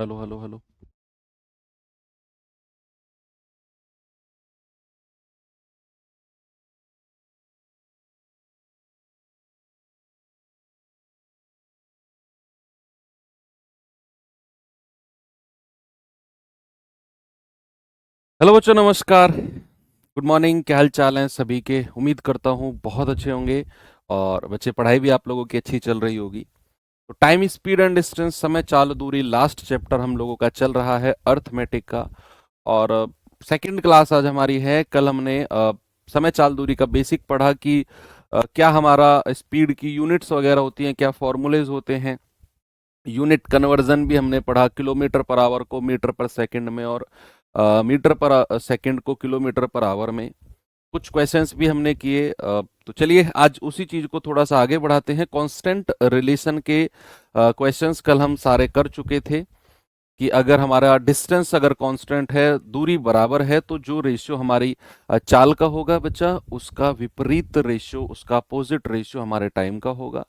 Hello hello hello. Hello बच्चों, नमस्कार। Good morning. क्या हाल चाल है सभी के? उम्मीद करता हूँ बहुत अच्छे होंगे। और बच्चे, पढ़ाई भी आप लोगों की अच्छी चल रही होगी। तो टाइम, स्पीड एंड डिस्टेंस, समय, चाल, दूरी, लास्ट चैप्टर हम लोगों का चल रहा है अर्थमेटिक का। और सेकंड क्लास आज हमारी है। कल हमने समय, चाल, दूरी का बेसिक पढ़ा कि क्या हमारा स्पीड की यूनिट्स वगैरह होती हैं, क्या फॉर्मूलेज होते हैं। यूनिट कन्वर्जन भी हमने पढ़ा, किलोमीटर पर आवर को मीटर पर सेकंड में, और मीटर पर सेकंड को किलोमीटर पर आवर में। कुछ क्वेश्चंस भी हमने किए। तो चलिए आज उसी चीज को थोड़ा सा आगे बढ़ाते हैं। कांस्टेंट रिलेशन के क्वेश्चंस कल हम सारे कर चुके थे कि अगर हमारा डिस्टेंस अगर कांस्टेंट है, दूरी बराबर है, तो जो रेशियो हमारी चाल का होगा बच्चा, उसका विपरीत रेशियो, उसका अपोजिट रेशियो हमारे टाइम का होगा।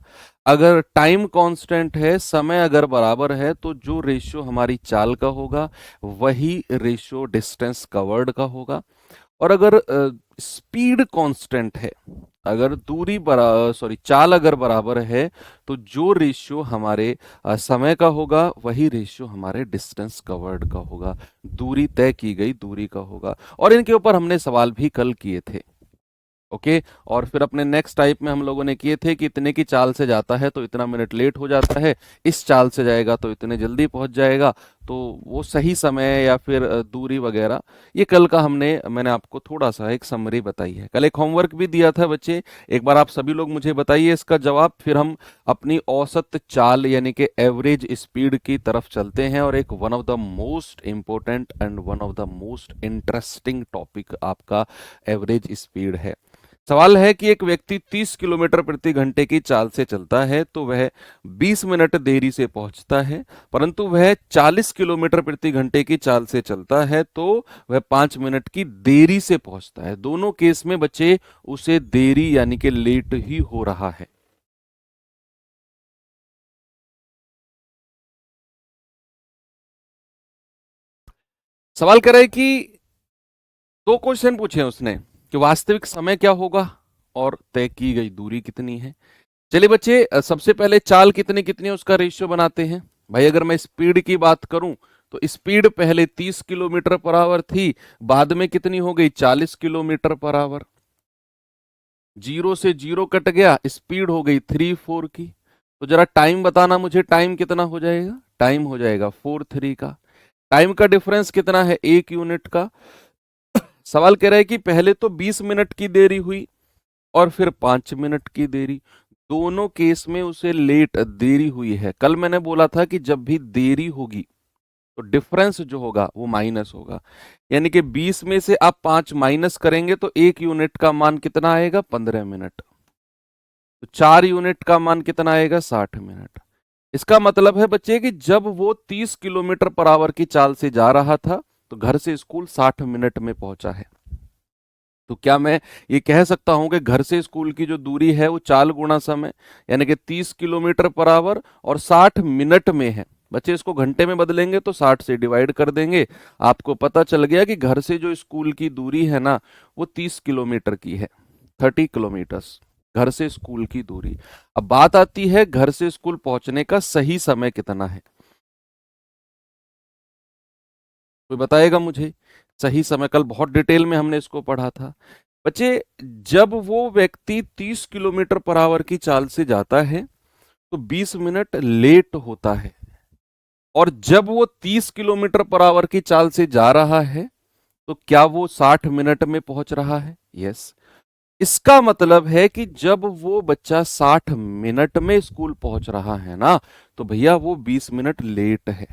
अगर टाइम कांस्टेंट है, समय अगर बराबर है, तो जो रेशियो हमारी चाल का होगा वही रेशियो डिस्टेंस कवर्ड का होगा। और अगर स्पीड कांस्टेंट है, अगर दूरी बरा सॉरी चाल अगर बराबर है, तो जो रेशियो हमारे समय का होगा वही रेशियो हमारे डिस्टेंस कवर्ड का होगा, दूरी तय की गई दूरी का होगा। और इनके ऊपर हमने सवाल भी कल किए थे। ओके। और फिर अपने नेक्स्ट टाइप में हम लोगों ने किए थे कि इतने की चाल से जाता है तो इतना मिनट लेट हो जाता है, इस चाल से जाएगा तो इतने जल्दी पहुंच जाएगा। तो वो सही समय या फिर दूरी वगैरह, ये कल का मैंने आपको थोड़ा सा एक समरी बताई है। कल एक होमवर्क भी दिया था बच्चे। एक बार आप सभी लोग मुझे बताइए इसका जवाब, फिर हम अपनी औसत चाल यानी कि एवरेज स्पीड की तरफ चलते हैं। और एक one of the most important and one of the most interesting topic आपका एवरेज स्पीड है। सवाल है कि एक व्यक्ति 30 किलोमीटर प्रति घंटे की चाल से चलता है तो वह 20 मिनट देरी से पहुंचता है, परंतु वह 40 किलोमीटर प्रति घंटे की चाल से चलता है तो वह 5 मिनट की देरी से पहुंचता है। दोनों केस में बच्चे उसे देरी यानी कि लेट ही हो रहा है। सवाल कर रहे हैं कि दो क्वेश्चन पूछे हैं उसने कि वास्तविक समय क्या होगा और तय की गई दूरी कितनी है। चलिए बच्चे, सबसे पहले चाल कितनी कितनी है उसका रेशियो बनाते हैं। भाई अगर मैं स्पीड की बात करूं तो स्पीड पहले 30 किलोमीटर पर आवर थी, बाद में कितनी हो गई? 40 किलोमीटर पर आवर। जीरो से जीरो कट गया, स्पीड हो गई 3 4 की। तो जरा टाइम बताना मुझे, टाइम कितना हो जाएगा? टाइम हो जाएगा 4 3 का। टाइम का डिफरेंस कितना है? 1 यूनिट का। सवाल कह रहा है कि पहले तो 20 मिनट की देरी हुई और फिर 5 मिनट की देरी। दोनों केस में उसे लेट देरी हुई है। कल मैंने बोला था कि जब भी देरी होगी तो डिफरेंस जो होगा वो माइनस होगा। यानी कि 20 में से आप 5 माइनस करेंगे तो 1 यूनिट का मान कितना आएगा? 15 मिनट। तो 4 यूनिट का मान कितना आएगा? 60 मिनट। इसका मतलब है बच्चे कि जब वो 30 किलोमीटर पर आवर की चाल से जा रहा था तो घर से स्कूल 60 मिनट में पहुंचा है। तो क्या मैं ये कह सकता हूं कि घर से स्कूल की जो दूरी है वो चाल गुणा समय, यानी कि 30 किलोमीटर पर आवर और 60 मिनट में है। बच्चे इसको घंटे में बदलेंगे तो 60 से डिवाइड कर देंगे। आपको पता चल गया कि घर से जो स्कूल की दूरी है ना, वो 30 किलोमीटर की है। 30 किलोमीटर्स घर से स्कूल की दूरी। अब बात आती है घर से स्कूल पहुंचने का सही समय कितना है। कोई बताएगा मुझे सही समय? कल बहुत डिटेल में हमने इसको पढ़ा था बच्चे। जब वो व्यक्ति 30 किलोमीटर पर आवर की चाल से जाता है तो 20 मिनट लेट होता है। और जब वो 30 किलोमीटर पर आवर की चाल से जा रहा है तो क्या वो 60 मिनट में पहुंच रहा है? यस। इसका मतलब है कि जब वो बच्चा 60 मिनट में स्कूल पहुंच रहा है ना, तो भैया वो 20 मिनट लेट है,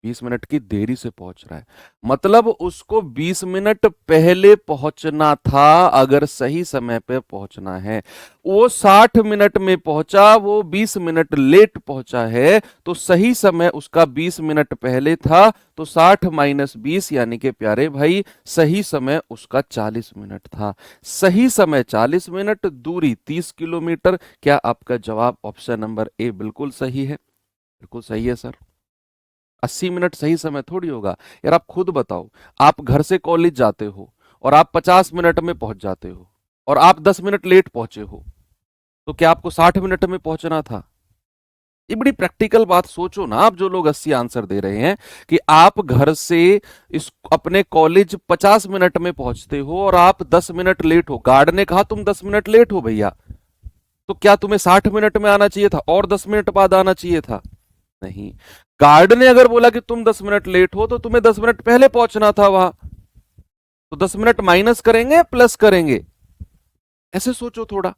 20 मिनट की देरी से पहुंच रहा है। मतलब उसको 20 मिनट पहले पहुंचना था अगर सही समय पे पहुंचना है। वो 60 मिनट में पहुंचा, वो 20 मिनट लेट पहुंचा है, तो सही समय उसका 20 मिनट पहले था। तो 60 माइनस 20 यानी कि प्यारे भाई सही समय उसका 40 मिनट था। सही समय 40 मिनट, दूरी 30 किलोमीटर। क्या आपका जवाब ऑप्शन नंबर ए बिल्कुल सही है? बिल्कुल सही है सर। 80 मिनट सही समय थोड़ी होगा यार। आप खुद बताओ, आप घर से कॉलेज जाते हो और आप 50 मिनट में पहुंच जाते हो और आप 10 मिनट लेट पहुंचे हो, तो क्या आपको 60 मिनट में पहुंचना था? ये बड़ी प्रैक्टिकल बात सोचो ना, आप जो लोग 80 आंसर दे रहे हैं कि आप घर से इस अपने कॉलेज 50 मिनट में पहुंचते हो और आप 10 मिनट लेट हो। गार्ड ने कहा तुम 10 मिनट लेट हो भैया, तो क्या तुम्हें 60 मिनट में आना चाहिए था और 10 मिनट बाद आना चाहिए था? नहीं। गार्ड ने अगर बोला कि तुम 10 मिनट लेट हो तो तुम्हें 10 मिनट पहले पहुंचना था वहां। तो 10 मिनट माइनस करेंगे प्लस करेंगे? ऐसे सोचो थोड़ा।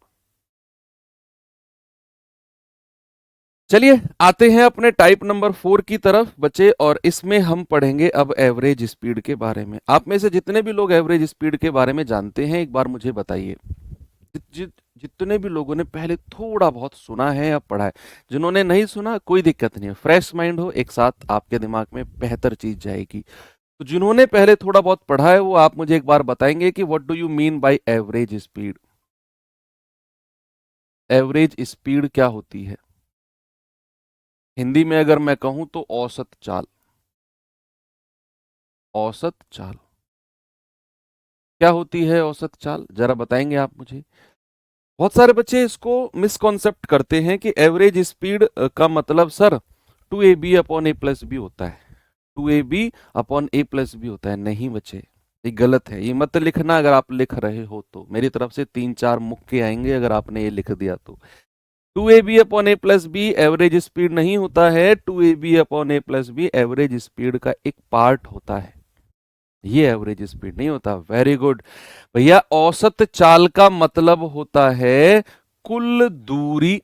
चलिए आते हैं अपने टाइप नंबर 4 की तरफ बच्चे, और इसमें हम पढ़ेंगे अब एवरेज स्पीड के बारे में। आप में से जितने भी लोग एवरेज स्पीड के बारे में जानते हैं एक बार मुझे बताइए। जितने भी लोगों ने पहले थोड़ा बहुत सुना है या पढ़ा है, जिन्होंने नहीं सुना कोई दिक्कत नहीं है, फ्रेश माइंड हो, एक साथ आपके दिमाग में बेहतर चीज जाएगी। तो जिन्होंने पहले थोड़ा बहुत पढ़ा है वो आप मुझे एक बार बताएंगे कि what do you mean by average speed. Average speed क्या होती है? हिंदी में अगर मैं कहूं तो औसत चाल। औसत चाल क्या होती है? औसत चाल जरा बताएंगे आप मुझे। बहुत सारे बच्चे इसको मिसकॉन्सेप्ट करते हैं कि एवरेज स्पीड का मतलब सर 2ab अपॉन ए प्लस बी होता है। 2ab अपॉन ए प्लस बी होता है। नहीं बच्चे, ये गलत है, ये मत लिखना। अगर आप लिख रहे हो तो मेरी तरफ से 3-4 मुक्के आएंगे अगर आपने ये लिख दिया तो। 2ab अपॉन ए प्लस बी एवरेज स्पीड नहीं होता है। 2ab अपॉन ए प्लस बी एवरेज स्पीड का एक पार्ट होता है, ये एवरेज स्पीड नहीं होता। वेरी गुड भैया। औसत चाल का मतलब होता है कुल दूरी।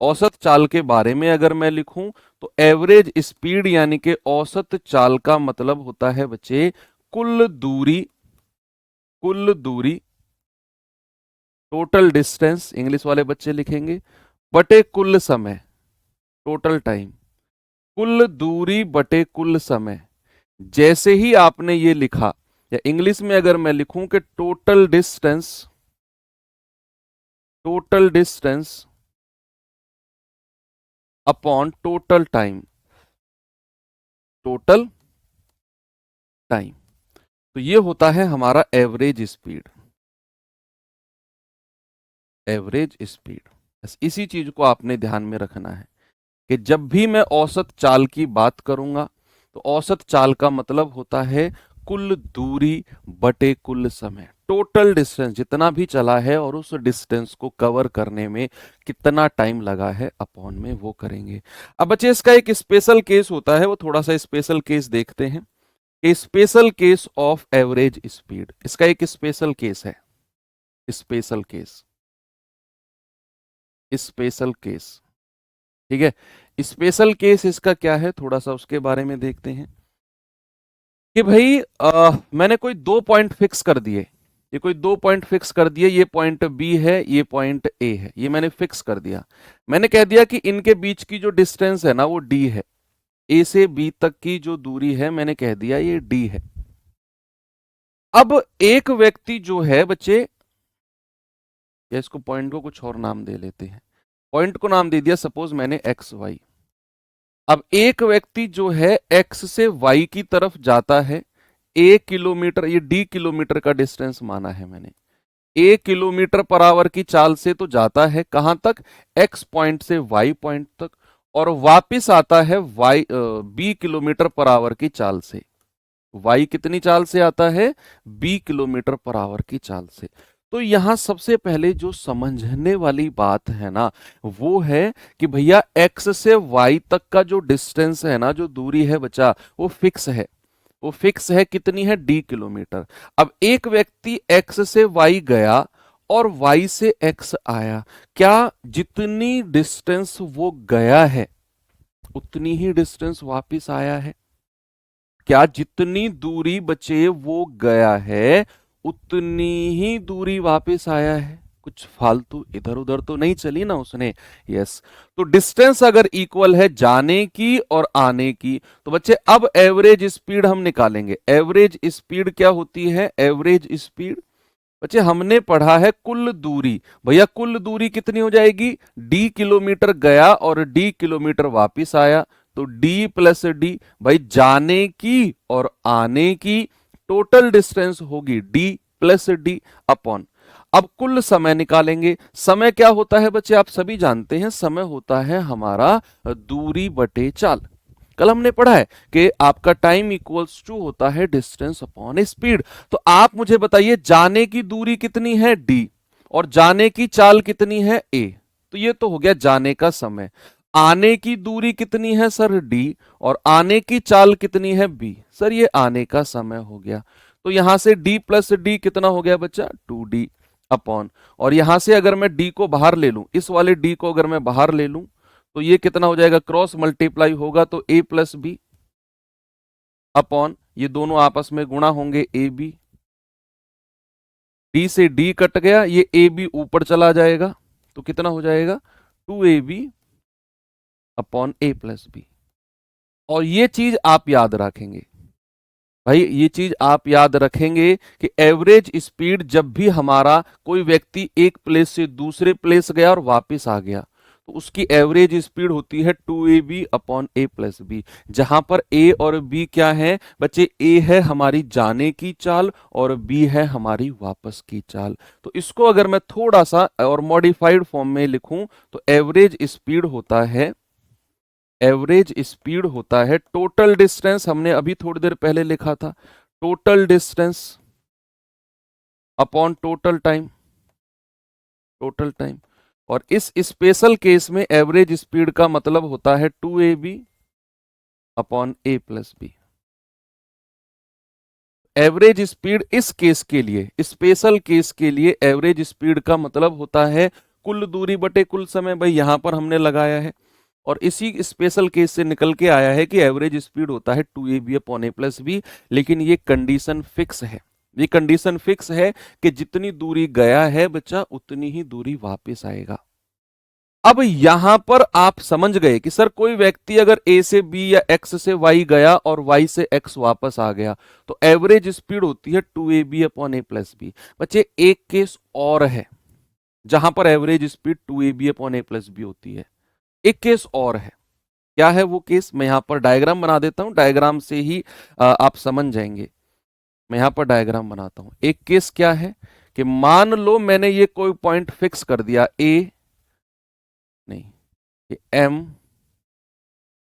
औसत चाल के बारे में अगर मैं लिखूं तो एवरेज स्पीड यानी कि औसत चाल का मतलब होता है बच्चे कुल दूरी। कुल दूरी, टोटल डिस्टेंस इंग्लिश वाले बच्चे लिखेंगे, बटे कुल समय, टोटल टाइम। कुल दूरी बटे कुल समय। जैसे ही आपने ये लिखा, या इंग्लिश में अगर मैं लिखूं कि total distance, total distance upon total time, total time, तो ये होता है हमारा एवरेज स्पीड। एवरेज स्पीड, बस इसी चीज को आपने ध्यान में रखना है कि जब भी मैं औसत चाल की बात करूंगा तो औसत चाल का मतलब होता है कुल दूरी बटे कुल समय। टोटल डिस्टेंस जितना भी चला है और उस डिस्टेंस को कवर करने में कितना टाइम लगा है अपॉन में वो करेंगे। अब बच्चे इसका एक स्पेशल केस होता है, वो थोड़ा सा स्पेशल केस देखते हैं। A special case of average speed, इसका एक स्पेशल केस है। स्पेशल केस, स्पेशल केस, ठीक है। स्पेशल केस इसका क्या है थोड़ा सा उसके बारे में देखते हैं कि भाई मैंने कोई 2 पॉइंट फिक्स कर दिए। ये कोई 2 पॉइंट फिक्स कर दिए, ये पॉइंट बी है, ये पॉइंट ए है, ये मैंने फिक्स कर दिया। मैंने कह दिया कि इनके बीच की जो डिस्टेंस है ना वो डी है। ए से बी तक की जो दूरी है मैंने कह दिया ये डी है। अब एक व्यक्ति जो है बच्चे, या इसको पॉइंट को कुछ और नाम दे लेते हैं। पॉइंट को नाम दे दिया सपोज मैंने एक्स वाई। अब एक व्यक्ति जो है एक्स से वाई की तरफ जाता है, 1 किलोमीटर, ये डी किलोमीटर का डिस्टेंस माना है मैंने। 1 किलोमीटर पर आवर की चाल से तो जाता है कहां तक? एक्स पॉइंट से वाई पॉइंट तक, और वापिस आता है y B kilometre per hour की चाल से। वाई कितनी चाल से आता है? 20 किलोमीटर पर आवर की चाल से। तो यहां सबसे पहले जो समझने वाली बात है ना वो है कि भैया एक्स से वाई तक का जो डिस्टेंस है ना, जो दूरी है बच्चा, वो फिक्स है। वो फिक्स है, कितनी है? D kilometre. अब एक व्यक्ति एक्स से वाई गया और वाई से एक्स आया, क्या जितनी डिस्टेंस वो गया है उतनी ही डिस्टेंस वापिस आया है? क्या जितनी दूरी बचे वो गया है उतनी ही दूरी वापस आया है? कुछ फालतू इधर उधर तो नहीं चली ना उसने। यस। तो डिस्टेंस अगर इक्वल है जाने की और आने की तो बच्चे अब एवरेज स्पीड हम निकालेंगे। एवरेज स्पीड क्या होती है? एवरेज स्पीड बच्चे हमने पढ़ा है कुल दूरी। भैया कुल दूरी कितनी हो जाएगी? डी किलोमीटर गया और डी किलोमीटर वापिस आया, तो d प्लस डी, भाई जाने की और आने की टोटल डिस्टेंस होगी d प्लस डी अपॉन। अब कुल समय निकालेंगे। समय क्या होता है बच्चे, आप सभी जानते हैं, समय होता है हमारा दूरी बटे चाल। कल हमने पढ़ा है कि आपका टाइम इक्वल्स टू होता है डिस्टेंस अपॉन स्पीड। तो आप मुझे बताइए जाने की दूरी कितनी है d और जाने की चाल कितनी है a। तो ये तो हो गया जाने का समय। आने की दूरी कितनी है सर d और आने की चाल कितनी है b। सर ये आने का समय हो गया। तो यहां से d प्लस डी कितना हो गया बच्चा 2d अपॉन, और यहां से अगर मैं d को बाहर ले लूं, इस वाले d को अगर मैं बाहर ले लूं तो ये कितना हो जाएगा, क्रॉस मल्टीप्लाई होगा तो a प्लस बी अपॉन, ये दोनों आपस में गुणा होंगे ए बी, डी से डी कट गया, ये ए बी ऊपर चला जाएगा तो कितना हो जाएगा 2ab अपॉन ए प्लस बी। और ये चीज आप याद रखेंगे भाई, ये चीज आप याद रखेंगे कि एवरेज स्पीड जब भी हमारा कोई व्यक्ति एक प्लेस से दूसरे प्लेस गया और वापस आ गया तो उसकी एवरेज स्पीड होती है 2ab अपॉन ए प्लस बी, जहां पर a और b क्या है बच्चे, a है हमारी जाने की चाल और b है हमारी वापस की चाल। तो इसको अगर मैं थोड़ा सा और मॉडिफाइड फॉर्म में लिखूं तो एवरेज स्पीड होता है, एवरेज स्पीड होता है टोटल डिस्टेंस, हमने अभी थोड़ी देर पहले लिखा था, total distance upon total time, total time. और इस स्पेशल केस में एवरेज स्पीड का मतलब होता है 2ab अपॉन ए प्लस बी। एवरेज स्पीड इस केस के लिए, स्पेशल केस के लिए एवरेज स्पीड का मतलब होता है कुल दूरी बटे कुल समय। भाई यहां पर हमने लगाया है और इसी स्पेशल केस से निकल के आया है कि एवरेज स्पीड होता है 2ab अपॉन ए प्लस बी। लेकिन ये कंडीशन फिक्स है, ये कंडीशन फिक्स है कि जितनी दूरी गया है बच्चा उतनी ही दूरी वापस आएगा। अब यहां पर आप समझ गए कि सर कोई व्यक्ति अगर ए से बी या एक्स से वाई गया और वाई से एक्स वापस आ गया तो एवरेज स्पीड होती है 2ab अपॉन ए प्लस बी। बच्चे एक केस और है जहां पर एवरेज स्पीड 2ab अपॉन ए प्लस बी होती है, एक केस और है। क्या है वो केस, मैं यहां पर डायग्राम बना देता हूं, डायग्राम से ही आप समझ जाएंगे। मैं यहां पर डायग्राम बनाता हूं। एक केस क्या है कि मान लो मैंने ये कोई पॉइंट फिक्स कर दिया ए, नहीं, ये एम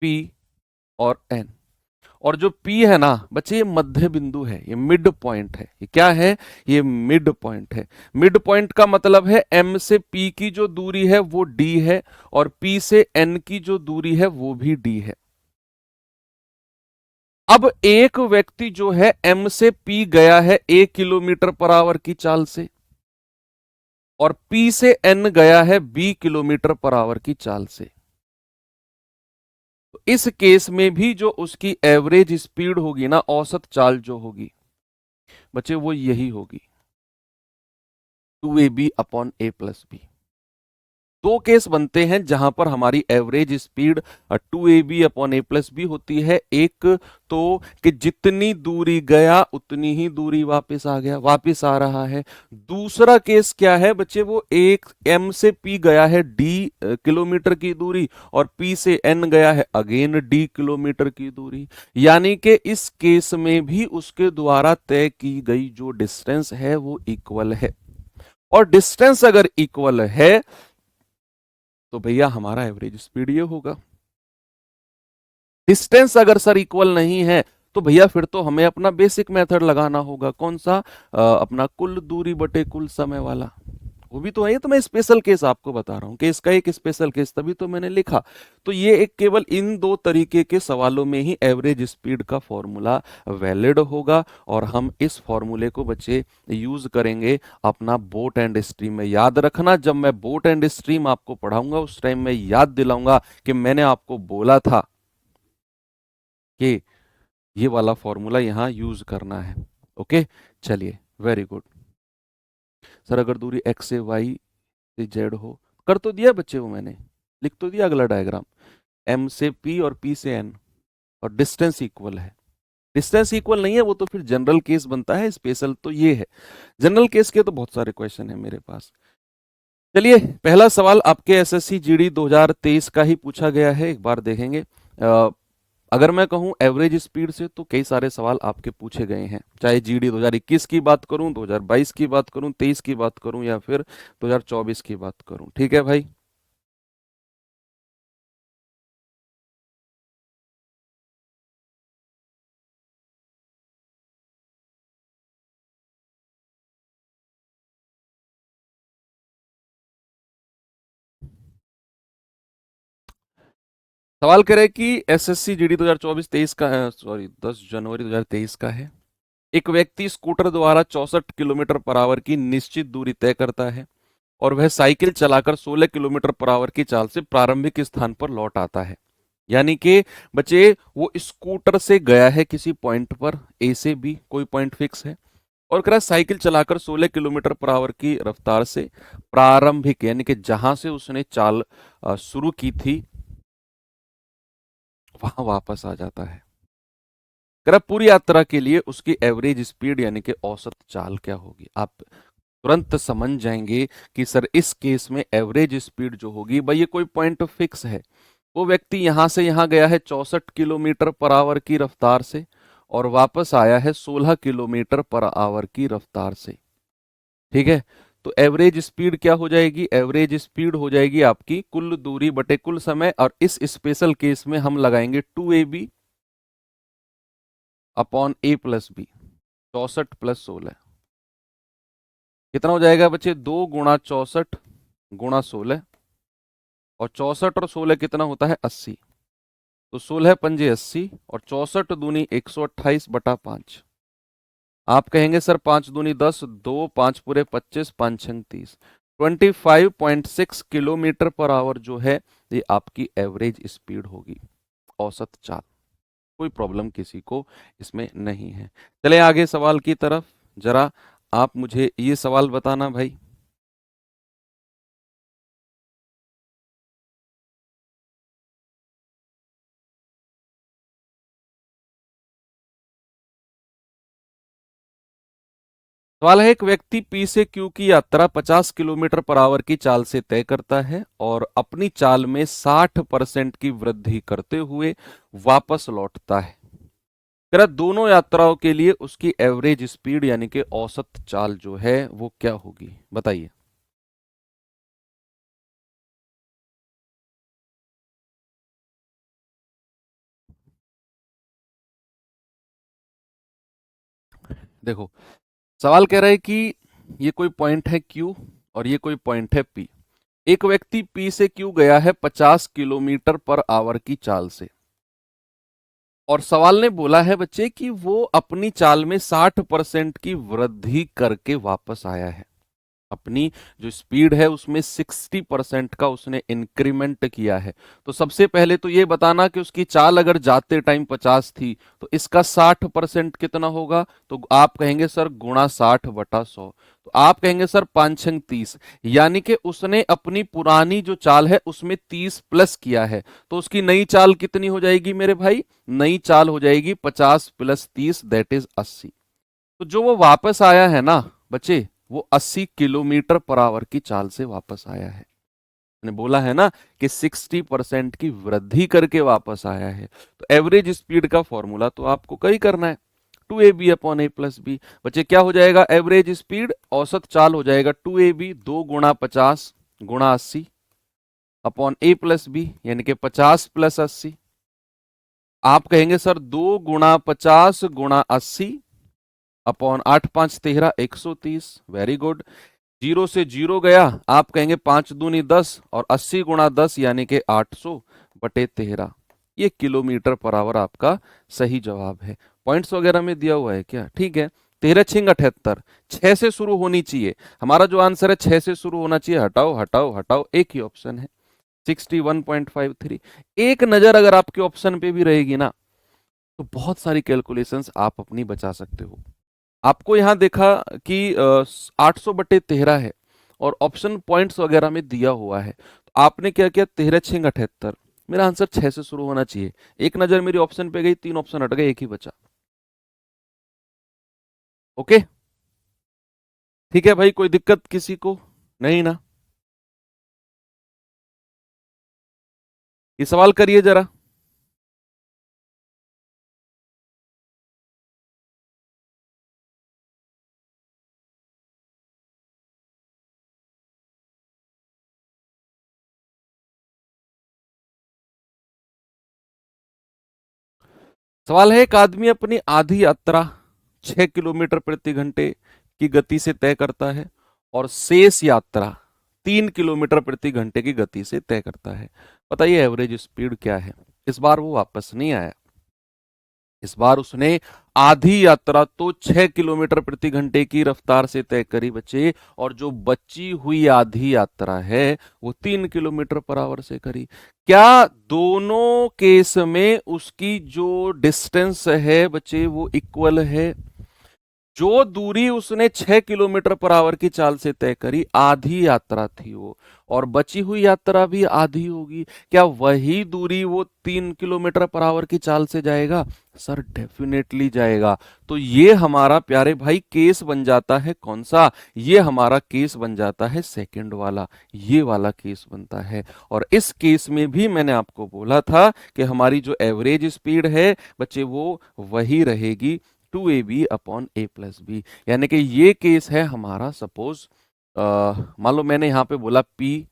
पी और एन, और जो P है ना बच्चे ये मध्य बिंदु है, ये मिड पॉइंट है। ये क्या है, ये मिड पॉइंट है। मिड पॉइंट का मतलब है M से P की जो दूरी है वो D है और P से N की जो दूरी है वो भी D है। अब एक व्यक्ति जो है M से P गया है 1 किलोमीटर पर आवर की चाल से और P से N गया है 20 किलोमीटर पर आवर की चाल से। तो इस केस में भी जो उसकी एवरेज स्पीड होगी ना, औसत चाल जो होगी बच्चे वो यही होगी 2ab अपॉन ए प्लस बी। दो केस बनते हैं जहां पर हमारी एवरेज स्पीड 2ab अपॉन ए प्लस बी होती है। एक तो कि जितनी दूरी गया उतनी ही दूरी वापस आ गया, वापस आ रहा है। दूसरा केस क्या है बच्चे, वो एक m से p गया है d किलोमीटर की दूरी और p से n गया है अगेन d किलोमीटर की दूरी। यानी कि इस केस में भी उसके द्वारा तय की गई जो डिस्टेंस है वो इक्वल है। और डिस्टेंस अगर इक्वल है तो भैया हमारा एवरेज स्पीड ये होगा। डिस्टेंस अगर सर इक्वल नहीं है तो भैया फिर तो हमें अपना बेसिक मेथड लगाना होगा। कौन सा, अपना कुल दूरी बटे कुल समय वाला। वो भी तो है, ये तो मैं स्पेशल केस आपको बता रहा हूं कि इसका एक स्पेशल केस, तभी तो मैंने लिखा। तो ये एक केवल इन दो तरीके के सवालों में ही एवरेज स्पीड का फॉर्मूला वैलिड होगा और हम इस फॉर्मूले को बच्चे यूज करेंगे अपना बोट एंड स्ट्रीम में। याद रखना, जब मैं बोट एंड स्ट्रीम आपको पढ़ाऊंगा उस टाइम में याद दिलाऊंगा कि मैंने आपको बोला था कि ये वाला फॉर्मूला यहां यूज करना है। ओके, चलिए, वेरी गुड। सर अगर दूरी x से y से z हो, कर तो दिया बच्चे वो, मैंने लिख तो दिया अगला डायग्राम, m से p और p से n और डिस्टेंस इक्वल है। डिस्टेंस इक्वल नहीं है वो तो फिर जनरल केस बनता है, स्पेशल तो ये है। जनरल केस के तो बहुत सारे क्वेश्चन है मेरे पास। चलिए, पहला सवाल आपके एसएससी जीडी 2023 का ही पूछा गया है, एक बार देखेंगे। अगर मैं कहूं एवरेज स्पीड से तो कई सारे सवाल आपके पूछे गए हैं, चाहे जीडी 2021 की बात करूं, 2022 की बात करूं, 23 की बात करूं या फिर 2024 की बात करूं। ठीक है भाई। सवाल करे कि एसएससी जीडी 2024-23 का है, सॉरी 10 जनवरी 2023 का है। एक व्यक्ति स्कूटर द्वारा 64 किलोमीटर पर आवर की निश्चित दूरी तय करता है और वह साइकिल चलाकर 16 किलोमीटर पर आवर की चाल से प्रारंभिक स्थान पर लौट आता है। यानी कि बच्चे वो स्कूटर से गया है किसी पॉइंट पर, ए से बी कोई पॉइंट फिक्स है, और कह रहा है साइकिल चलाकर 16 किलोमीटर पर आवर की रफ्तार से प्रारंभिक यानी कि जहां से उसने चाल शुरू की थी वहां वापस आ जाता है। कह रहा पूरी यात्रा के लिए उसकी एवरेज स्पीड यानी कि औसत चाल क्या होगी। आप तुरंत समझ जाएंगे कि सर इस केस में एवरेज स्पीड जो होगी भाई ये कोई पॉइंट फिक्स है। वो व्यक्ति यहां से यहां गया है 64 किलोमीटर पर आवर की रफ्तार से और वापस आया है 16 किलोमीटर पर आवर की रफ्तार से। ठीक है, तो एवरेज स्पीड क्या हो जाएगी? एवरेज स्पीड हो जाएगी आपकी कुल दूरी बटे कुल समय, और इस स्पेशल केस में हम लगाएंगे 2ab upon a plus B. 64 plus 16 कितना हो जाएगा बच्चे? 2 गुणा 64 गुणा 16, और 64 और 16 कितना होता है? 80। तो 16 पंजे 80 और 64 दूनी 128/5। आप कहेंगे सर 5 दूनी 10, 2 5 पूरे 25, 5 छंग 30। 25.6 किलोमीटर पर आवर जो है ये आपकी एवरेज स्पीड होगी, औसत चाल। कोई प्रॉब्लम किसी को इसमें नहीं है। चले आगे सवाल की तरफ। जरा आप मुझे ये सवाल बताना भाई। सवाल है, एक व्यक्ति पी से क्यू की यात्रा 50 किलोमीटर पर आवर की चाल से तय करता है और अपनी चाल में 60% की वृद्धि करते हुए वापस लौटता है। फिर दोनों यात्राओं के लिए उसकी एवरेज स्पीड यानी कि औसत चाल जो है वो क्या होगी? बताइए। देखो, सवाल कह रहा है कि ये कोई पॉइंट है क्यू और ये कोई पॉइंट है पी। एक व्यक्ति पी से क्यू गया है 50 किलोमीटर पर आवर की चाल से, और सवाल ने बोला है बच्चे कि वो अपनी चाल में 60% की वृद्धि करके वापस आया है। अपनी जो स्पीड है उसमें 60% का उसने इंक्रीमेंट किया है। तो सबसे पहले तो ये बताना कि उसकी चाल अगर जाते टाइम 50 थी तो इसका 60% कितना होगा? तो आप कहेंगे सर गुणा 60/100। तो आप कहेंगे सर 5×30, यानी कि उसने अपनी पुरानी जो चाल है उसमें 30 प्लस किया है। तो उसकी नई चाल कितनी हो जाएगी मेरे भाई? नई चाल हो जाएगी 50 + 30 दैट इज 80। तो जो वो वापस आया है ना बच्चे, वो 80 किलोमीटर पर आवर की चाल से वापस आया है। ने बोला है ना कि 60% की वृद्धि करके वापस आया है। तो एवरेज स्पीड का फॉर्मूला तो आपको कई करना है, 2ab upon a plus B. बच्चे क्या हो जाएगा? एवरेज स्पीड औसत चाल हो जाएगा 2ab 2 × 50 × 80 upon a plus B, यानी कि 50 + 80। आप कहेंगे sir 2 × 50 × 80 upon 8×5 = 13, 130। Very good. Zero से जीरो गया, आप कहेंगे 5 दूनी 10 और 80 × 10 यानी कि 800/13। ये किलोमीटर पर आवर आपका सही जवाब है। पॉइंट्स वगैरह में दिया हुआ है क्या? ठीक है। 13×6 = 78, 6 से शुरू होनी चाहिए। हमारा जो आंसर है 6 से शुरू होना चाहिए। हटाओ हटाओ हटाओ, एक ही ऑप्शन है 61.53। एक नजर अगर आपके ऑप्शन पे भी रहेगी ना तो बहुत सारी कैलकुलेशंस आप अपनी बचा सकते हो। आपको यहां देखा कि 800/13 है और ऑप्शन पॉइंट्स वगैरह में दिया हुआ है, तो आपने क्या किया? 13×6 = 78। मेरा आंसर 6 से शुरू होना चाहिए। एक नजर मेरी ऑप्शन पे गई, 3 ऑप्शन हट गए, एक ही बचा। ओके, ठीक है भाई, कोई दिक्कत किसी को? नहीं ना? ये सवाल करिए जरा। सवाल है, एक आदमी अपनी आधी यात्रा 6 किलोमीटर प्रति घंटे की गति से तय करता है और शेष यात्रा 3 किलोमीटर प्रति घंटे की गति से तय करता है। बताइए एवरेज स्पीड क्या है। इस बार वो वापस नहीं आया, इस बार उसने आधी यात्रा तो 6 किलोमीटर प्रति घंटे की रफ्तार से तय करी बच्चे, और जो बची हुई आधी यात्रा है वो 3 किलोमीटर पर आवर से करी। क्या दोनों केस में उसकी जो डिस्टेंस है बच्चे वो इक्वल है? जो दूरी उसने 6 किलोमीटर पर आवर की चाल से तय करी, आधी यात्रा थी वो, और बची हुई यात्रा भी आधी होगी। क्या वही दूरी वो 3 किलोमीटर पर आवर की चाल से जाएगा? सर डेफिनेटली जाएगा। तो ये हमारा प्यारे भाई केस बन जाता है कौन सा? ये हमारा केस बन जाता है सेकंड वाला, ये वाला केस बनता है। और इस केस में भी मैंने आपको बोला था कि हमारी जो एवरेज स्पीड है बच्चे वो वही रहेगी, 2ab/a+b। यानी कि ये केस है हमारा, सपोज मान लो मैंने यहां पे बोला P,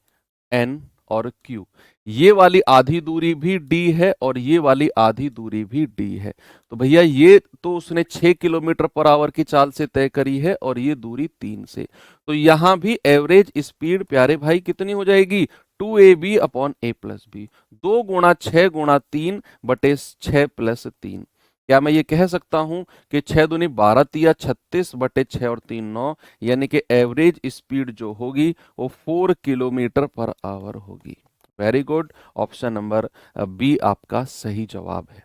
N और Q, ये वाली आधी दूरी भी D है और ये वाली आधी दूरी भी D है। तो भैया ये तो उसने 6 किलोमीटर पर आवर की चाल से तय करी है और ये दूरी 3 से, तो यहां भी एवरेज स्पीड प्यारे भाई कितनी हो जाएगी? 2ab/a+b, 2 गुणा 6 गुणा 3/6 + 3। क्या मैं ये कह सकता हूं कि 6×2 = 12, 36/6 और 3 9, यानी कि एवरेज स्पीड जो होगी वो 4 किलोमीटर पर आवर होगी। Very good, option number B आपका सही जवाब है।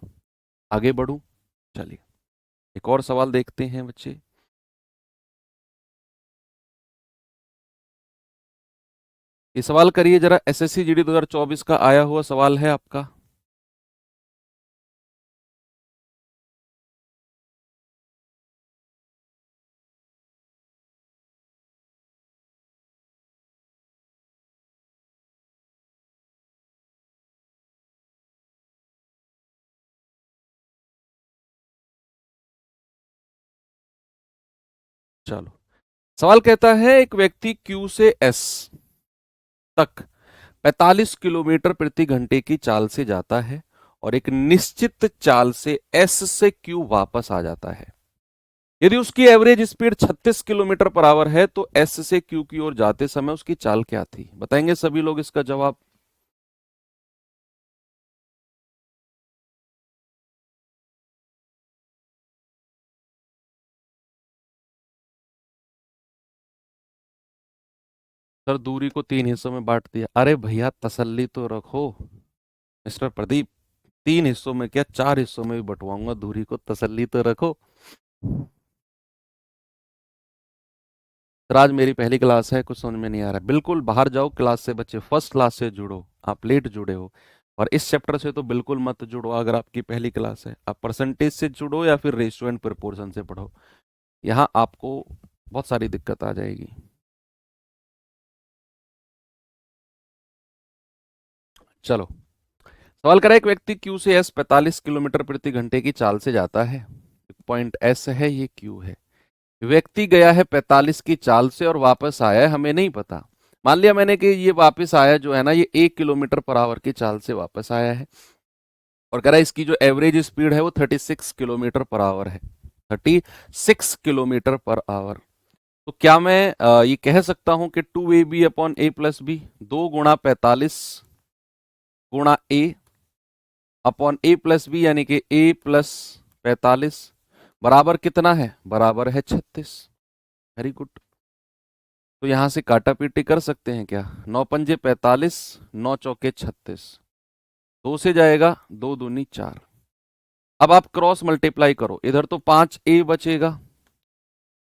आगे बढ़ूं, चलिए एक और सवाल देखते हैं बच्चे। ये सवाल करिए जरा, एसएससी जीडी 2024 का आया हुआ सवाल है आपका। चलो, सवाल कहता है एक व्यक्ति क्यू से एस तक 45 किलोमीटर प्रति घंटे की चाल से जाता है और एक निश्चित चाल से एस से क्यू वापस आ जाता है। यदि उसकी average speed 36 kilometre per our है तो एस से क्यू की ओर जाते समय उसकी चाल क्या थी? बताएंगे सभी लोग इसका जवाब। सर दूरी को 3 हिस्सों में बांट दिया। अरे भैया तसल्ली तो रखो मिस्टर प्रदीप, 3 हिस्सों में क्या 4 हिस्सों में भी बंटवाऊंगा दूरी को, तसल्ली तो रखो। सर आज मेरी पहली क्लास है, कुछ समझ में नहीं आ रहा है। बिल्कुल बाहर जाओ क्लास से बच्चे, फर्स्ट क्लास से जुड़ो, आप लेट जुड़े हो। और इस चैप्टर से तो बिल्कुल मत जुड़ो अगर आपकी पहली क्लास है। आप परसेंटेज से जुड़ो या फिर रेशियो एंड प्रोपोर्शन से पढ़ो, यहाँ आपको बहुत सारी दिक्कत आ जाएगी। चलो, सवाल करें एक व्यक्ति क्यू से एस 45 किलोमीटर प्रति घंटे की चाल से जाता है। पॉइंट एस है, ये क्यू है। व्यक्ति गया है 45 की चाल से और वापस आया है, हमें नहीं पता। मान लिया मैंने कि ये वापस आया जो है ना, ये 1 किलोमीटर पर आवर की चाल से वापस आया है, और कह रहा है इसकी जो एवरेज स्पीड है वो 36 किलोमीटर पर आवर है, 36 किलोमीटर पर आवर। तो क्या मैं ये कह सकता हूं कि 2ab/a+b, 2 गुणा 45 गुणा a/a+b, यानी कि a+45 बराबर कितना है? बराबर है 36। Very good. तो यहां से काटा पीटी कर सकते हैं क्या? 9×5 = 45, 9×4 = 36, 2 से जाएगा, 2×2 = 4। अब आप क्रॉस मल्टीप्लाई करो, इधर तो 5a बचेगा,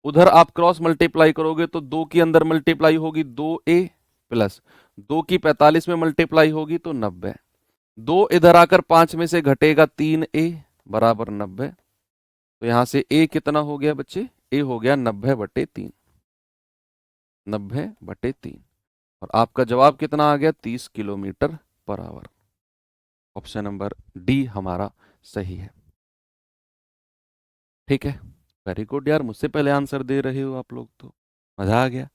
उधर आप क्रॉस मल्टीप्लाई करोगे तो 2 की अंदर मल्टीप्लाई होगी 2a प्लस 2 की 45 में मल्टीप्लाई होगी तो 90। 2 इधर आकर 5 में से घटेगा 3a बराबर 90। तो यहां से a कितना हो गया बच्चे? a हो गया 90/3, 90/3। और आपका जवाब कितना आ गया? 30 kilometre per our. Option number D हमारा सही है। ठीक है, वेरी गुड यार, मुझसे पहले आंसर दे रहे हो आप लोग तो मजा आ गया।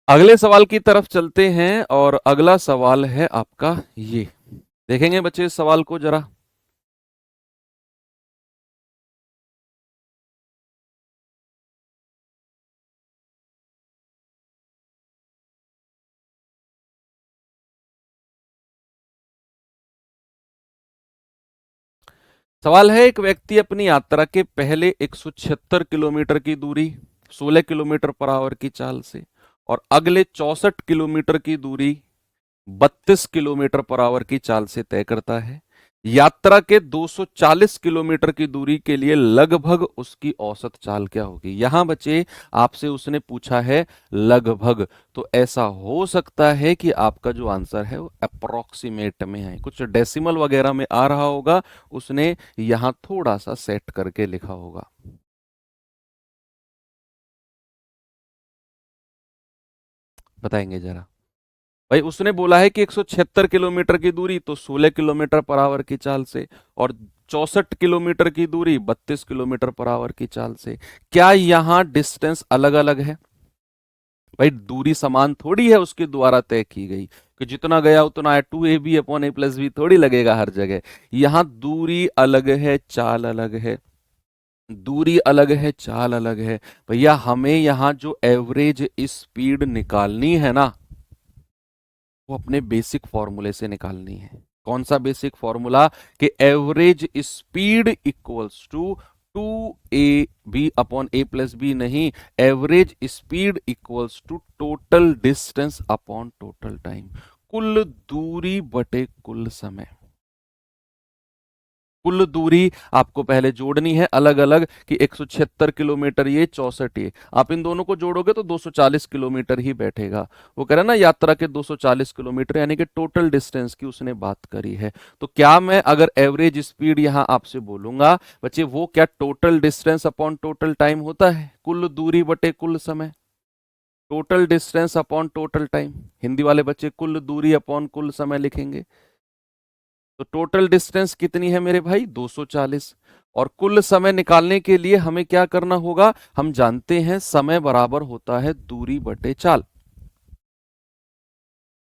अगले सवाल की तरफ चलते हैं और अगला सवाल है आपका ये। देखेंगे बच्चे इस सवाल को जरा। सवाल है, एक व्यक्ति अपनी यात्रा के पहले 176 किलोमीटर की दूरी 16 किलोमीटर पर आवर की चाल से और अगले 64 किलोमीटर की दूरी 32 किलोमीटर पर आवर की चाल से तय करता है। यात्रा के 240 किलोमीटर की दूरी के लिए लगभग उसकी औसत चाल क्या होगी। यहां बच्चे आपसे उसने पूछा है लगभग, तो ऐसा हो सकता है कि आपका जो आंसर है वो अप्रोक्सीमेट में है, कुछ डेसिमल वगैरह में आ रहा होगा, उसने यहां थोड़ा सा सेट करके लिखा होगा। बताएंगे जरा। भाई उसने बोला है कि 176 किलोमीटर की दूरी तो 16 किलोमीटर पर आवर की चाल से और 64 किलोमीटर की दूरी 32 किलोमीटर पर आवर की चाल से। क्या यहां डिस्टेंस अलग अलग है? भाई दूरी समान थोड़ी है उसके द्वारा तय की गई कि जितना गया उतना है, 2ab upon a plus B थोड़ी लगेगा हर जगह। यहां दूरी अलग है, चाल अलग है। दूरी अलग है, चाल अलग है। भैया हमें यहां जो एवरेज स्पीड निकालनी है ना, वो अपने बेसिक फॉर्मूले से निकालनी है। कौन सा बेसिक फॉर्मूला? कि average speed equals to 2ab upon a plus B नहीं, average speed equals to total distance upon total time. कुल दूरी बटे कुल समय। कुल दूरी आपको पहले जोड़नी है अलग अलग कि 176 किलोमीटर ये 64 ये, आप इन दोनों को जोड़ोगे तो 240 किलोमीटर ही बैठेगा। वो कह रहा ना यात्रा के 240 किलोमीटर, यानी कि टोटल डिस्टेंस की उसने बात करी है। तो क्या मैं अगर एवरेज स्पीड यहां आपसे बोलूंगा बच्चे, वो क्या total distance upon total time होता है? कुल दूरी बटे कुल समय, total distance upon total time. Hindi वाले बच्चे कुल दूरी अपॉन कुल समय लिखेंगे। तो टोटल डिस्टेंस कितनी है मेरे भाई? 240। और कुल समय निकालने के लिए हमें क्या करना होगा? हम जानते हैं समय बराबर होता है दूरी बटे चाल।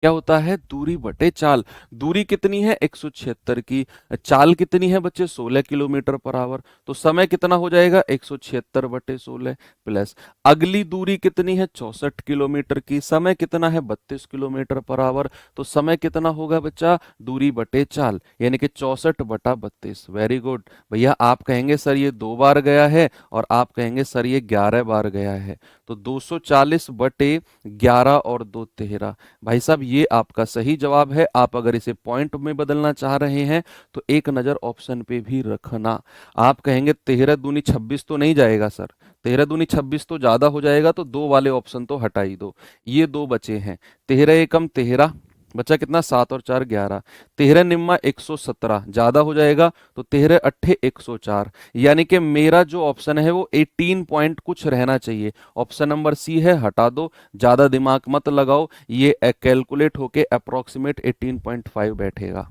क्या होता है? दूरी बटे चाल। दूरी कितनी है? 176 की। चाल कितनी है बच्चे? 16 किलोमीटर पर आवर। तो समय कितना हो जाएगा? 176 बटे 16 प्लस अगली दूरी कितनी है? 64 किलोमीटर की। समय कितना है? 32 किलोमीटर पर आवर। तो समय कितना होगा बच्चा? दूरी बटे चाल, यानी कि 64 बटा 32। वेरी गुड भैया। आप कहेंगे सर ये 2 बार गया है, और आप कहेंगे सर ये 11 बार गया है। तो 240 बटे 11 और 2 13। भाई साहब ये आपका सही जवाब है। आप अगर इसे पॉइंट में बदलना चाह रहे हैं तो एक नजर ऑप्शन पे भी रखना। आप कहेंगे 13 दूनी 26 तो नहीं जाएगा सर, 13 दूनी 26 तो ज्यादा हो जाएगा, तो दो वाले ऑप्शन तो हटा ही दो। ये दो बचे हैं, 13 एकम 13 बचा कितना? 7 और 4 11। 13 निम्मा 117 ज्यादा हो जाएगा, तो 13 अट्ठे 104। यानी कि मेरा जो ऑप्शन है वो 18 पॉइंट कुछ रहना चाहिए। ऑप्शन नंबर सी है, हटा दो, ज्यादा दिमाग मत लगाओ, ये कैलकुलेट होके अप्रोक्सीमेट 18.5 बैठेगा।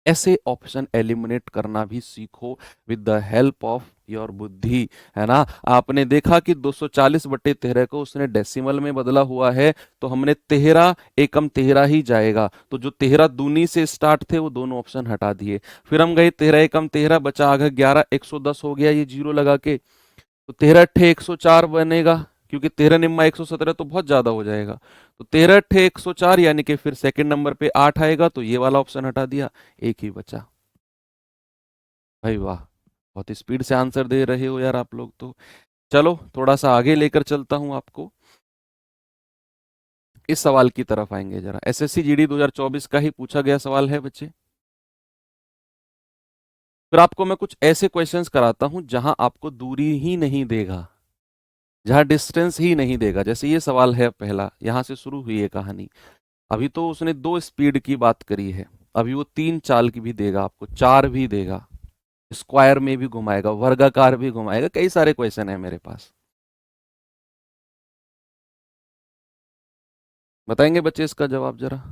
ऐसे ऑप्शन एलिमिनेट करना भी सीखो with the help of your बुद्धि, है ना। आपने देखा कि 240 बटे 13 को उसने डेसिमल में बदला हुआ है, तो हमने 13 एकम 13 ही जाएगा। तो जो 13 दूनी से स्टार्ट थे वो दोनों ऑप्शन हटा दिए। फिर हम गए 13 एकम 13 बचा आगे 11, 110 हो गया ये जीरो लगा के। तो 13 अट्ठे 104 बनेगा, क्योंकि 13 निम्मा 117 तो बहुत ज्यादा हो जाएगा। तो 13 अट्ठे 104, यानी कि फिर सेकंड नंबर पे 8 आएगा, तो ये वाला ऑप्शन हटा दिया, एक ही बचा। भाई वाह, बहुत स्पीड से आंसर दे रहे हो यार आप लोग तो। चलो थोड़ा सा आगे लेकर चलता हूं आपको। इस सवाल की तरफ आएंगे जरा। एसएससी जीडी 2024 का ही पूछा गया सवाल है बच्चे। फिर आपको मैं कुछ ऐसे क्वेश्चंस कराता हूं जहां आपको दूरी ही नहीं देगा, जहां डिस्टेंस ही नहीं देगा। जैसे ये सवाल है पहला, यहां से शुरू हुई है कहानी। अभी तो उसने 2 स्पीड की बात करी है, अभी वो 3 चाल की भी देगा आपको, 4 भी देगा, स्क्वायर में भी घुमाएगा, वर्गाकार भी घुमाएगा। कई सारे क्वेश्चन है मेरे पास। बताएंगे बच्चे इसका जवाब जरा।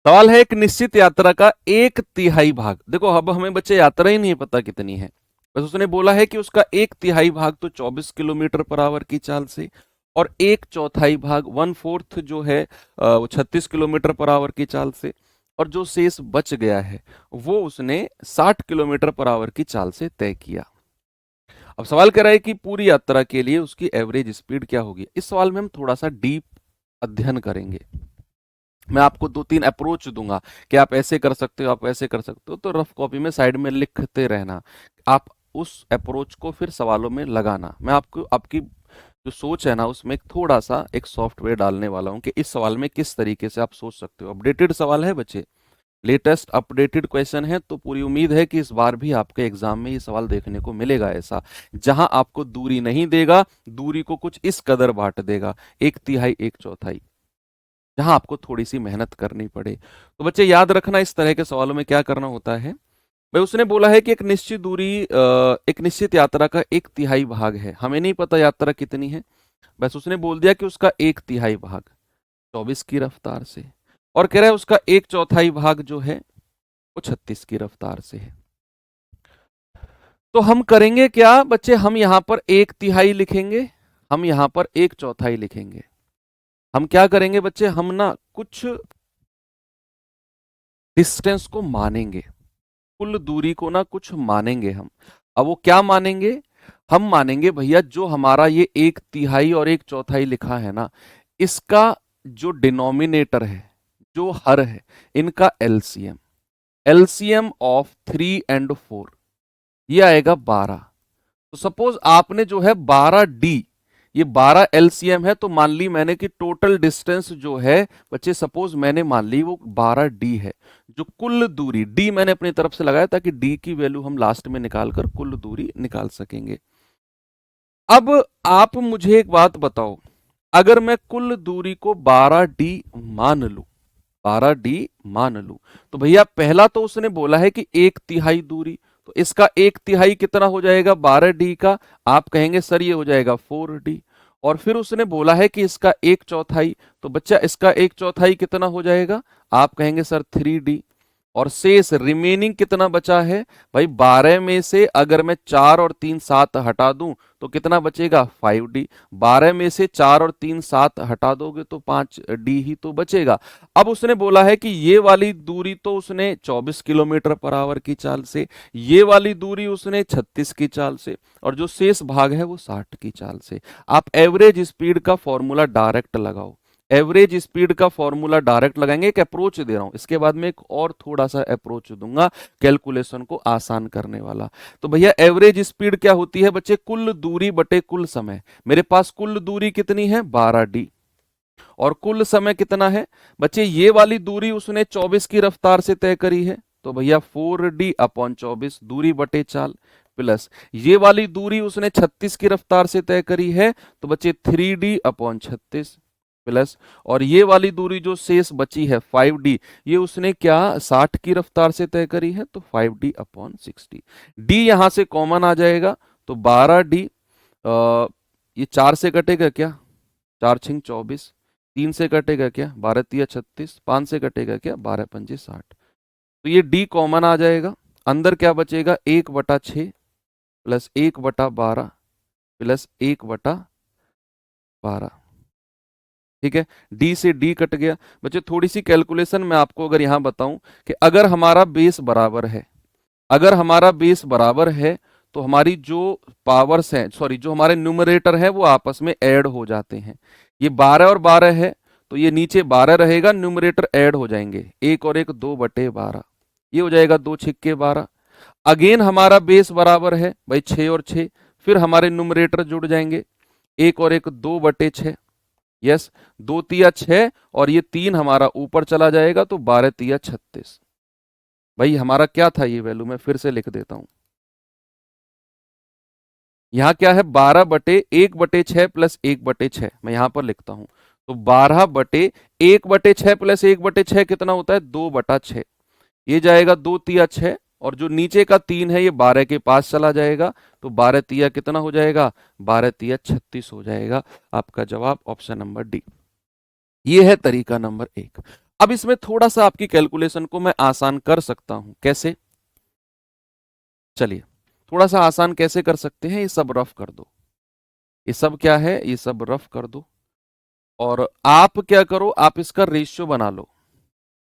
सवाल है, एक निश्चित यात्रा का 1/3 भाग, देखो अब हमें बच्चे यात्रा ही नहीं पता कितनी है, बस उसने बोला है कि उसका 1/3 भाग तो 24 किलोमीटर पर आवर की चाल से और एक चौथाई भाग 1/4 जो है वो 36 किलोमीटर पर आवर की चाल से, और जो शेष बच गया है वो उसने 60 किलोमीटर पर आवर की चाल से तय किया। अब सवाल कर रहा है कि पूरी यात्रा के लिए उसकी एवरेज स्पीड क्या होगी। इस सवाल में हम थोड़ा सा डीप अध्ययन करेंगे। मैं आपको 2-3 अप्रोच दूंगा कि आप ऐसे कर सकते हो, आप ऐसे कर सकते हो, तो रफ कॉपी में साइड में लिखते रहना। आप उस अप्रोच को फिर सवालों में लगाना। मैं आपको आपकी जो सोच है ना उसमें थोड़ा सा एक सॉफ्टवेयर डालने वाला हूँ कि इस सवाल में किस तरीके से आप सोच सकते हो। अपडेटेड सवाल है बच्चे, लेटेस्ट अपडेटेड क्वेश्चन है, तो पूरी उम्मीद है कि इस बार भी आपके एग्जाम में ये सवाल देखने को मिलेगा ऐसा, जहां आपको दूरी नहीं देगा, दूरी को कुछ इस कदर बांट देगा, एक तिहाई एक चौथाई, जहां आपको थोड़ी सी मेहनत करनी पड़े। तो बच्चे याद रखना इस तरह के सवालों में क्या करना होता है। भाई उसने बोला है कि एक निश्चित दूरी एक निश्चित यात्रा का एक तिहाई भाग है, हमें नहीं पता यात्रा कितनी है, बस उसने बोल दिया कि उसका एक तिहाई भाग 24 की रफ्तार से, और कह रहा है उसका एक चौथाई भाग जो है वो 36 की रफ्तार से है। तो हम करेंगे क्या बच्चे, हम यहां पर एक तिहाई लिखेंगे, हम यहां पर एक चौथाई लिखेंगे। हम क्या करेंगे बच्चे, हम ना कुछ डिस्टेंस को मानेंगे, कुल दूरी को ना कुछ मानेंगे हम। अब वो क्या मानेंगे, हम मानेंगे भैया जो हमारा ये एक तिहाई और एक चौथाई लिखा है ना, इसका जो डिनोमिनेटर है, जो हर है, इनका एलसीएम, एलसीएम ऑफ 3 और 4 ये आएगा 12। तो सपोज आपने जो है 12D, ये 12 एलसीएम है, तो मान ली मैंने कि टोटल डिस्टेंस जो है बच्चे, सपोज मैंने मान ली वो 12D है, जो कुल दूरी D मैंने अपनी तरफ से लगाया ताकि D की वैल्यू हम लास्ट में निकालकर कुल दूरी निकाल सकेंगे। अब आप मुझे एक बात बताओ, अगर मैं कुल दूरी को 12D मान लू, 12D मान लू, तो भैया पहला तो उसने बोला है कि एक तिहाई दूरी, तो इसका एक तिहाई कितना हो जाएगा 12D का, आप कहेंगे सर ये हो जाएगा 4D। और फिर उसने बोला है कि इसका एक चौथाई, तो बच्चा इसका एक चौथाई कितना हो जाएगा, आप कहेंगे सर 3D। और शेष रिमेनिंग कितना बचा है भाई, 12 में से अगर मैं 4 और 3 7 हटा दूं तो कितना बचेगा 5D। 12 में से 4 और 3 7 हटा दोगे तो 5D ही तो बचेगा। अब उसने बोला है कि ये वाली दूरी तो उसने 24 किलोमीटर पर आवर की चाल से, ये वाली दूरी उसने 36 की चाल से, और जो शेष भाग है वो 60 की चाल से। आप एवरेज स्पीड का फॉर्मूला डायरेक्ट लगाओ, एवरेज स्पीड का फॉर्मूला डायरेक्ट लगाएंगे। एक अप्रोच दे रहा हूं, इसके बाद में एक और थोड़ा सा अप्रोच दूंगा कैलकुलेशन को आसान करने वाला। तो भैया एवरेज स्पीड क्या होती है बच्चे, कुल दूरी बटे कुल समय। मेरे पास कुल दूरी कितनी है 12D, और कुल समय कितना है बच्चे, ये वाली दूरी उसने 24 की रफ्तार से तय करी है, तो भैया 4D/24 दूरी बटे चाल, प्लस ये वाली दूरी उसने 36 की रफ्तार से तय करी है, तो बच्चे 3D/36 प्लस, और ये वाली दूरी जो शेष बची है 5D, ये उसने क्या 60 की रफ्तार से तय करी है, तो 5D/60। डी यहां से कॉमन आ जाएगा, तो 12D, ये 4 से कटेगा क्या, 4×6 = 24, 3 से कटेगा क्या 12×3 = 36, 5 से कटेगा क्या 12×5 = 60। तो ये डी कॉमन आ जाएगा, अंदर क्या बचेगा 1/6 प्लस 1/12 प्लस 1/12। ठीक है, डी से डी कट गया। बच्चे थोड़ी सी कैलकुलेशन मैं आपको अगर यहां बताऊं कि अगर हमारा बेस बराबर है, अगर हमारा बेस बराबर है, तो हमारी जो पावर्स हैं, सॉरी जो हमारे न्यूमरेटर है वो आपस में ऐड हो जाते हैं। ये 12 और 12 है, तो ये नीचे 12 रहेगा, न्यूमरेटर ऐड हो जाएंगे, 1 और 1 2/12, ये हो जाएगा 2×6 = 12। अगेन हमारा बेस बराबर है भाई 6 और 6, फिर हमारे न्यूमरेटर जुड़ जाएंगे, 1 और 1 2/6, यस 2×3 = 6, और ये 3 हमारा ऊपर चला जाएगा, तो 12×3 = 36। भाई हमारा क्या था ये वैल्यू, मैं फिर से लिख देता हूं, यहां क्या है 12/1/6 प्लस 1/6, मैं यहां पर लिखता हूं, तो 12/1/6 प्लस 1/6 कितना होता है 2/6, ये जाएगा 2×3 = 6, और जो नीचे का 3 है ये 12 के पास चला जाएगा, तो 12×3 कितना हो जाएगा 12×3 = 36 हो जाएगा। आपका जवाब ऑप्शन नंबर डी। ये है तरीका नंबर 1। अब इसमें थोड़ा सा आपकी कैलकुलेशन को मैं आसान कर सकता हूं, कैसे, चलिए थोड़ा सा आसान कैसे कर सकते हैं, ये सब रफ कर दो। ये सब क्या है, ये सब रफ कर दो और आप क्या करो, आप इसका रेशियो बना लो।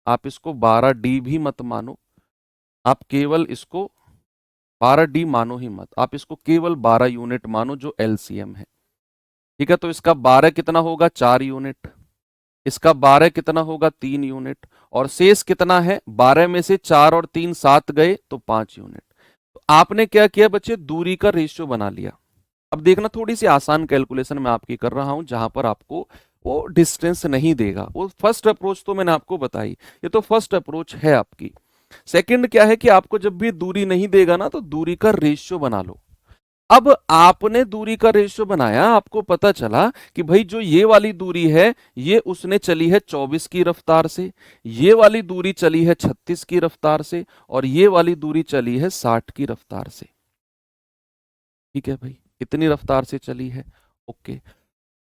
आप इसको 12D भी मत मानो, आप केवल इसको 12D मानो ही मत, आप इसको केवल 12 यूनिट मानो जो एलसीएम है। ठीक है, तो इसका 12 कितना होगा, 4 यूनिट। इसका 12 कितना होगा, 3 यूनिट। और शेष कितना है, 12 में से 4 और 3 7 गए तो 5 यूनिट। तो आपने क्या किया बच्चे, दूरी का रेशियो बना लिया। अब देखना, थोड़ी सी आसान कैलकुलेशन मैं आपकी कर रहा हूं जहां पर आपको वो डिस्टेंस नहीं देगा। वो फर्स्ट अप्रोच तो मैंने आपको बताई, ये तो फर्स्ट अप्रोच है आपकी। सेकंड क्या है कि आपको जब भी दूरी नहीं देगा ना, तो दूरी का रेशियो बना लो। अब आपने दूरी का रेशियो बनाया, आपको पता चला कि भाई जो ये वाली दूरी है, ये उसने चली है 24 की रफ्तार से, ये वाली दूरी चली है 36 की रफ्तार से, और ये वाली दूरी चली है 60 की रफ्तार से। ठीक है भाई, इतनी रफ्तार से चली है। ओके,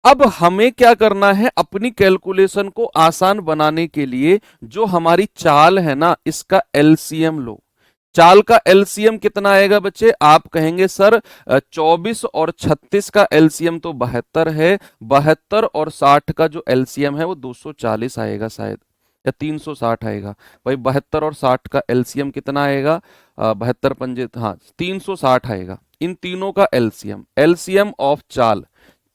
अब हमें क्या करना है, अपनी कैलकुलेशन को आसान बनाने के लिए जो हमारी चाल है ना, इसका एलसीएम लो। चाल का एलसीएम कितना आएगा बच्चे, आप कहेंगे सर 24 और 36 का एलसीएम तो 72 है, 72 और 60 का जो एलसीएम है वो 240 आएगा शायद, या 360 आएगा। भाई 72 और 60 का एलसीएम कितना आएगा, 72 पंजे, हाँ 360 आएगा। इन तीनों का एलसीएम, एलसीएम ऑफ चाल,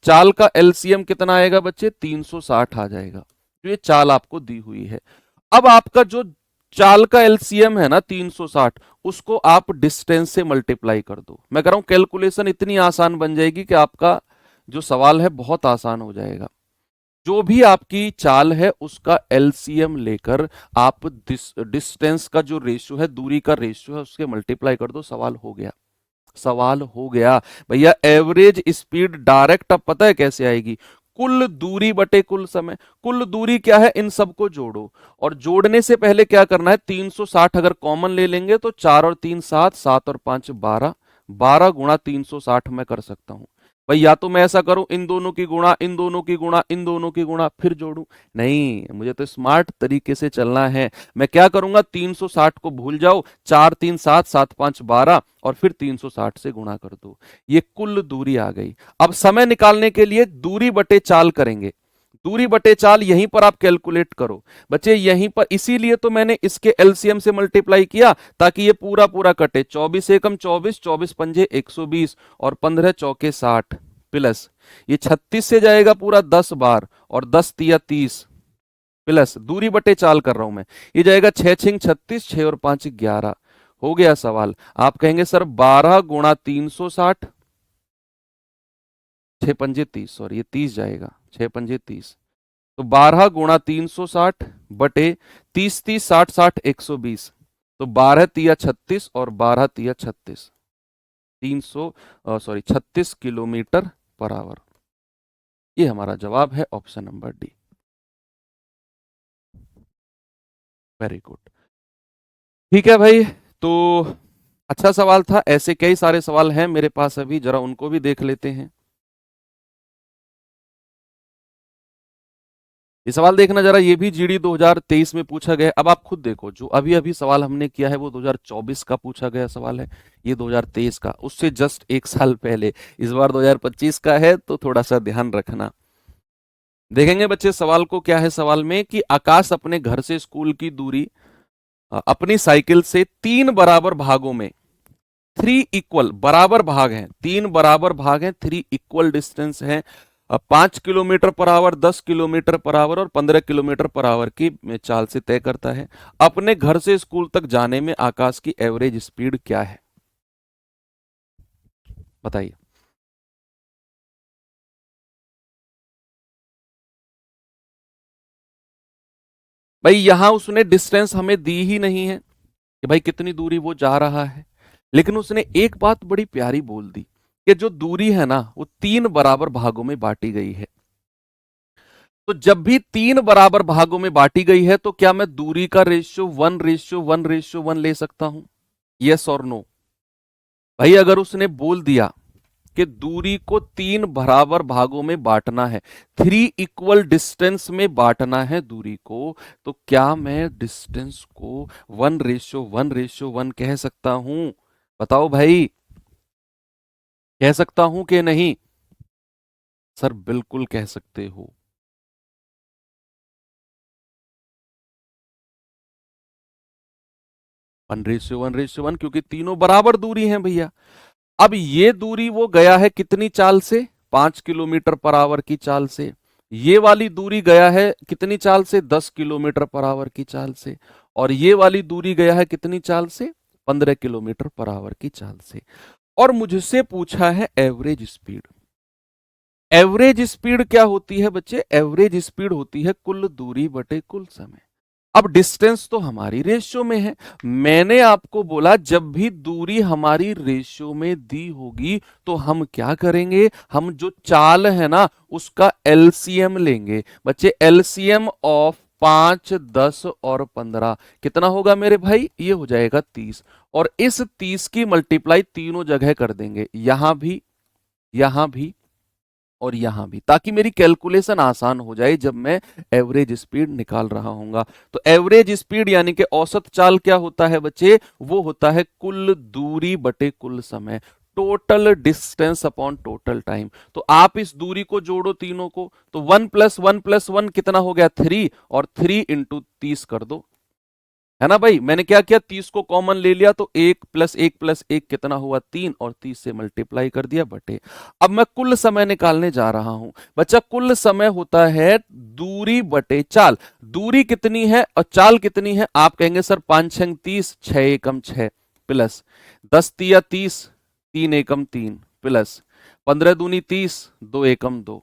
चाल का एलसीएम कितना आएगा बच्चे, 360 आ जाएगा। तो ये चाल आपको दी हुई है। अब आपका जो चाल का एलसीएम है ना 360, उसको आप डिस्टेंस से मल्टीप्लाई कर दो। मैं कह रहा हूं कैलकुलेशन इतनी आसान बन जाएगी कि आपका जो सवाल है बहुत आसान हो जाएगा। जो भी आपकी चाल है उसका एलसीएम लेकर आप डिस्टेंस का जो रेशियो है, दूरी का रेशियो है, उसके मल्टीप्लाई कर दो, सवाल हो गया। सवाल हो गया भैया। एवरेज स्पीड डायरेक्ट अब पता है कैसे आएगी, कुल दूरी बटे कुल समय। कुल दूरी क्या है, इन सबको जोड़ो, और जोड़ने से पहले क्या करना है, 360 अगर कॉमन ले लेंगे तो 4 और 3 7, 7 और 5 12, 12 गुणा 360 मैं कर सकता हूं। भाई या तो मैं ऐसा करूं, इन दोनों की गुणा, इन दोनों की गुणा, इन दोनों की गुणा, फिर जोड़ूं। नहीं, मुझे तो स्मार्ट तरीके से चलना है। मैं क्या करूंगा, 360 को भूल जाओ, 4 3 7, 7 5 12, और फिर 360 से गुणा कर दो। ये कुल दूरी आ गई। अब समय निकालने के लिए दूरी बटे चाल करेंगे। दूरी बटे चाल यहीं पर आप कैलकुलेट करो बच्चे, यहीं पर। इसीलिए तो मैंने इसके एलसीएम से मल्टीप्लाई किया ताकि ये पूरा पूरा कटे। 24 एकम 24, 24 पंजे 120, और 15 चौके 60, प्लस ये 36 से जाएगा पूरा 10 बार, और 10 तिया 30, प्लस दूरी बटे चाल कर रहा हूं मैं, ये जाएगा 6 छिंग 36, 6 और 5 11। हो गया सवाल। आप कहेंगे सर 12 गुणा 360, 6 पंजे 30, सॉरी ये 30 जाएगा, 6 पंजे 30, तो 12 गुणा 360 बटे 30 30 60 60 120, तो 12 तिया 36 और 12 तिया 36, 300 सॉरी 36 किलोमीटर पर आवर। ये हमारा जवाब है, option number D. Very good. ठीक है भाई, तो अच्छा सवाल था। ऐसे कई सारे सवाल हैं मेरे पास अभी, जरा उनको भी देख लेते हैं। ये सवाल देखना जरा, ये भी जीडी 2023 में पूछा गया। अब आप खुद देखो, जो अभी अभी सवाल हमने किया है वो 2024 का पूछा गया सवाल है, ये 2023 का, उससे जस्ट एक साल पहले। इस बार 2025 का है, तो थोड़ा सा ध्यान रखना। देखेंगे बच्चे सवाल को, क्या है सवाल में कि आकाश अपने घर से स्कूल की दूरी अपनी साइकिल से 3 बराबर भागों में, 3 इक्वल बराबर भाग हैं, 3 बराबर भाग हैं, 3 इक्वल डिस्टेंस है, 5 kilometre per our, 10 kilometre per our और 15 किलोमीटर पर आवर की चाल से तय करता है। अपने घर से स्कूल तक जाने में आकाश की एवरेज स्पीड क्या है, बताइए। भाई यहां उसने डिस्टेंस हमें दी ही नहीं है कि भाई कितनी दूरी वो जा रहा है, लेकिन उसने एक बात बड़ी प्यारी बोल दी कि जो दूरी है ना वो 3 बराबर भागों में बांटी गई है। तो जब भी 3 बराबर भागों में बांटी गई है, तो क्या मैं दूरी का रेशियो 1:1:1 ले सकता हूं, यस और नो? भाई अगर उसने बोल दिया कि दूरी को 3 बराबर भागों में बांटना है, 3 इक्वल डिस्टेंस में बांटना है दूरी को, तो क्या मैं डिस्टेंस को 1:1:1 कह सकता हूं? बताओ भाई, कह सकता हूं कि नहीं? सर बिल्कुल कह सकते हो। 1:1:1 क्योंकि तीनों बराबर दूरी हैं भैया। अब ये दूरी वो गया है कितनी चाल से? 5 किलोमीटर पर आवर की चाल से। ये वाली दूरी गया है कितनी चाल से? 10 किलोमीटर पर आवर की चाल से। और ये वाली दूरी गया है कितनी चाल से? 15 किलोमीटर पर आवर की चाल से। और मुझसे पूछा है एवरेज स्पीड। एवरेज स्पीड क्या होती है बच्चे? एवरेज स्पीड होती है कुल दूरी बटे कुल समय। अब डिस्टेंस तो हमारी रेशियो में है। मैंने आपको बोला जब भी दूरी हमारी रेशियो में दी होगी तो हम क्या करेंगे? हम जो चाल है ना उसका एलसीएम लेंगे। बच्चे एलसीएम ऑफ 5, 10 और 15 कितना होगा मेरे भाई? ये हो जाएगा 30। और इस 30 की मल्टीप्लाई तीनों जगह कर देंगे, यहां भी, यहां भी और यहां भी, ताकि मेरी कैलकुलेशन आसान हो जाए जब मैं एवरेज स्पीड निकाल रहा हूंगा। तो एवरेज स्पीड यानी कि औसत चाल क्या होता है बच्चे? वो होता है कुल दूरी बटे कुल समय, total distance upon total time. तो आप इस दूरी को जोड़ो तीनों को, तो 1+1+1 कितना हो गया? 3, और 3 इंटू 30 कर दो, है ना भाई। मैंने क्या किया? 30 को कॉमन ले लिया तो 1+1+1 कितना हुआ? 3, और 30 से मल्टीप्लाई कर दिया बटे। अब मैं कुल समय निकालने जा रहा हूं बच्चा। कुल समय होता है दूरी बटे चाल। दूरी कितनी है और चाल कितनी है? आप कहेंगे सर 5 6 30, 6 एकम 6 प्लस 10 तिया 30, 3 एकम 3 प्लस 15 दूनी 30, 2 एकम 2।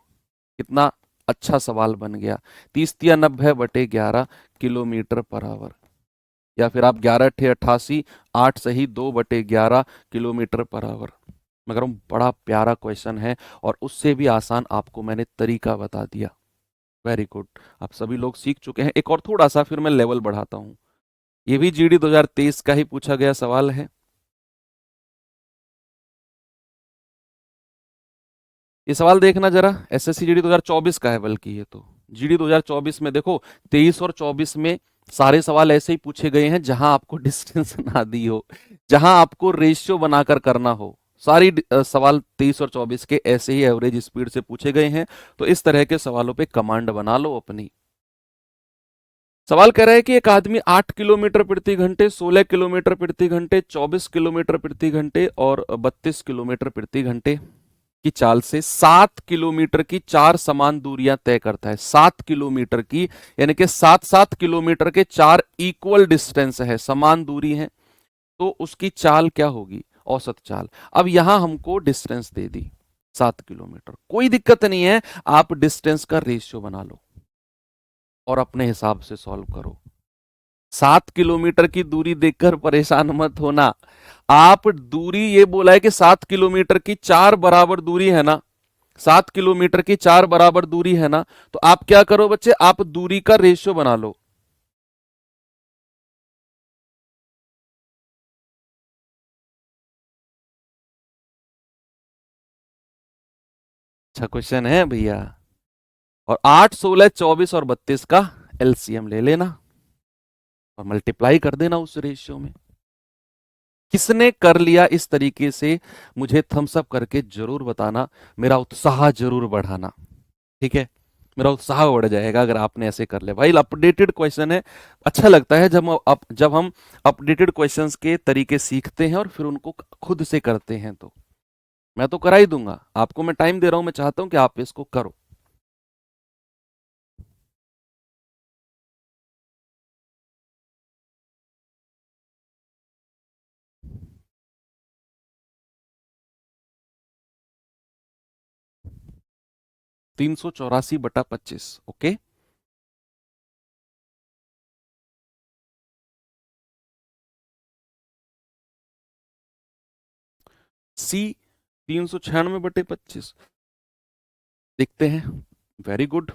कितना अच्छा सवाल बन गया। 30 तिया 90 बटे 11 किलोमीटर पर आवर। या फिर आप 11×8 = 88, 8 सही 2/11 किलोमीटर पर आवर। मगर बड़ा प्यारा क्वेश्चन है और उससे भी आसान आपको मैंने तरीका बता दिया। वेरी गुड, आप सभी लोग सीख चुके हैं। एक और थोड़ा सा फिर मैं लेवल बढ़ाता हूं। ये भी जीडी 2023 का ही पूछा गया सवाल है। ये सवाल देखना जरा, एसएससी जीडी 2024 का है, बल्कि ये तो जीडी 2024 में देखो 23 और 24 में सारे सवाल ऐसे ही पूछे गए हैं जहां आपको डिस्टेंस ना दी हो, जहां आपको रेशियो बनाकर करना हो। सारी सवाल 23 और 24 के ऐसे ही एवरेज स्पीड से पूछे गए हैं। तो इस तरह के सवालों पे कमांड बना लो अपनी। सवाल कह रहा है कि एक आदमी 8 किलोमीटर प्रति घंटे, 16 किलोमीटर प्रति घंटे, 24 किलोमीटर प्रति घंटे और 32 किलोमीटर प्रति घंटे की चाल से 7 किलोमीटर की 4 समान दूरियां तय करता है। 7 किलोमीटर की यानी कि 7-7 किलोमीटर के 4 इक्वल डिस्टेंस है, समान दूरी है। तो उसकी चाल क्या होगी? औसत चाल। अब यहां हमको डिस्टेंस दे दी 7 किलोमीटर, कोई दिक्कत नहीं है, आप डिस्टेंस का रेशियो बना लो और अपने हिसाब से सॉल्व करो। 7 किलोमीटर की दूरी देखकर परेशान मत होना। आप दूरी ये बोला है कि 7 किलोमीटर की 4 बराबर दूरी है ना, 7 किलोमीटर की 4 बराबर दूरी है ना। तो आप क्या करो बच्चे? आप दूरी का रेशियो बना लो। अच्छा क्वेश्चन है भैया। और 8, 16, 24 और 32 का एलसीएम ले लेना और मल्टीप्लाई कर देना उस रेशियो में। किसने कर लिया इस तरीके से मुझे थम्स अप करके जरूर बताना, मेरा उत्साह जरूर बढ़ाना। ठीक है, मेरा उत्साह बढ़ जाएगा अगर आपने ऐसे कर लिया। भाई अपडेटेड क्वेश्चन है, अच्छा लगता है जब हम अपडेटेड क्वेश्चंस के तरीके सीखते हैं और फिर उनको खुद से करते हैं। तो मैं तो करा ही दूंगा आपको, मैं टाइम दे रहा हूं, मैं चाहता हूं कि आप इसको करो। (384/25) ओके। सी 396/25 देखते हैं। वेरी गुड,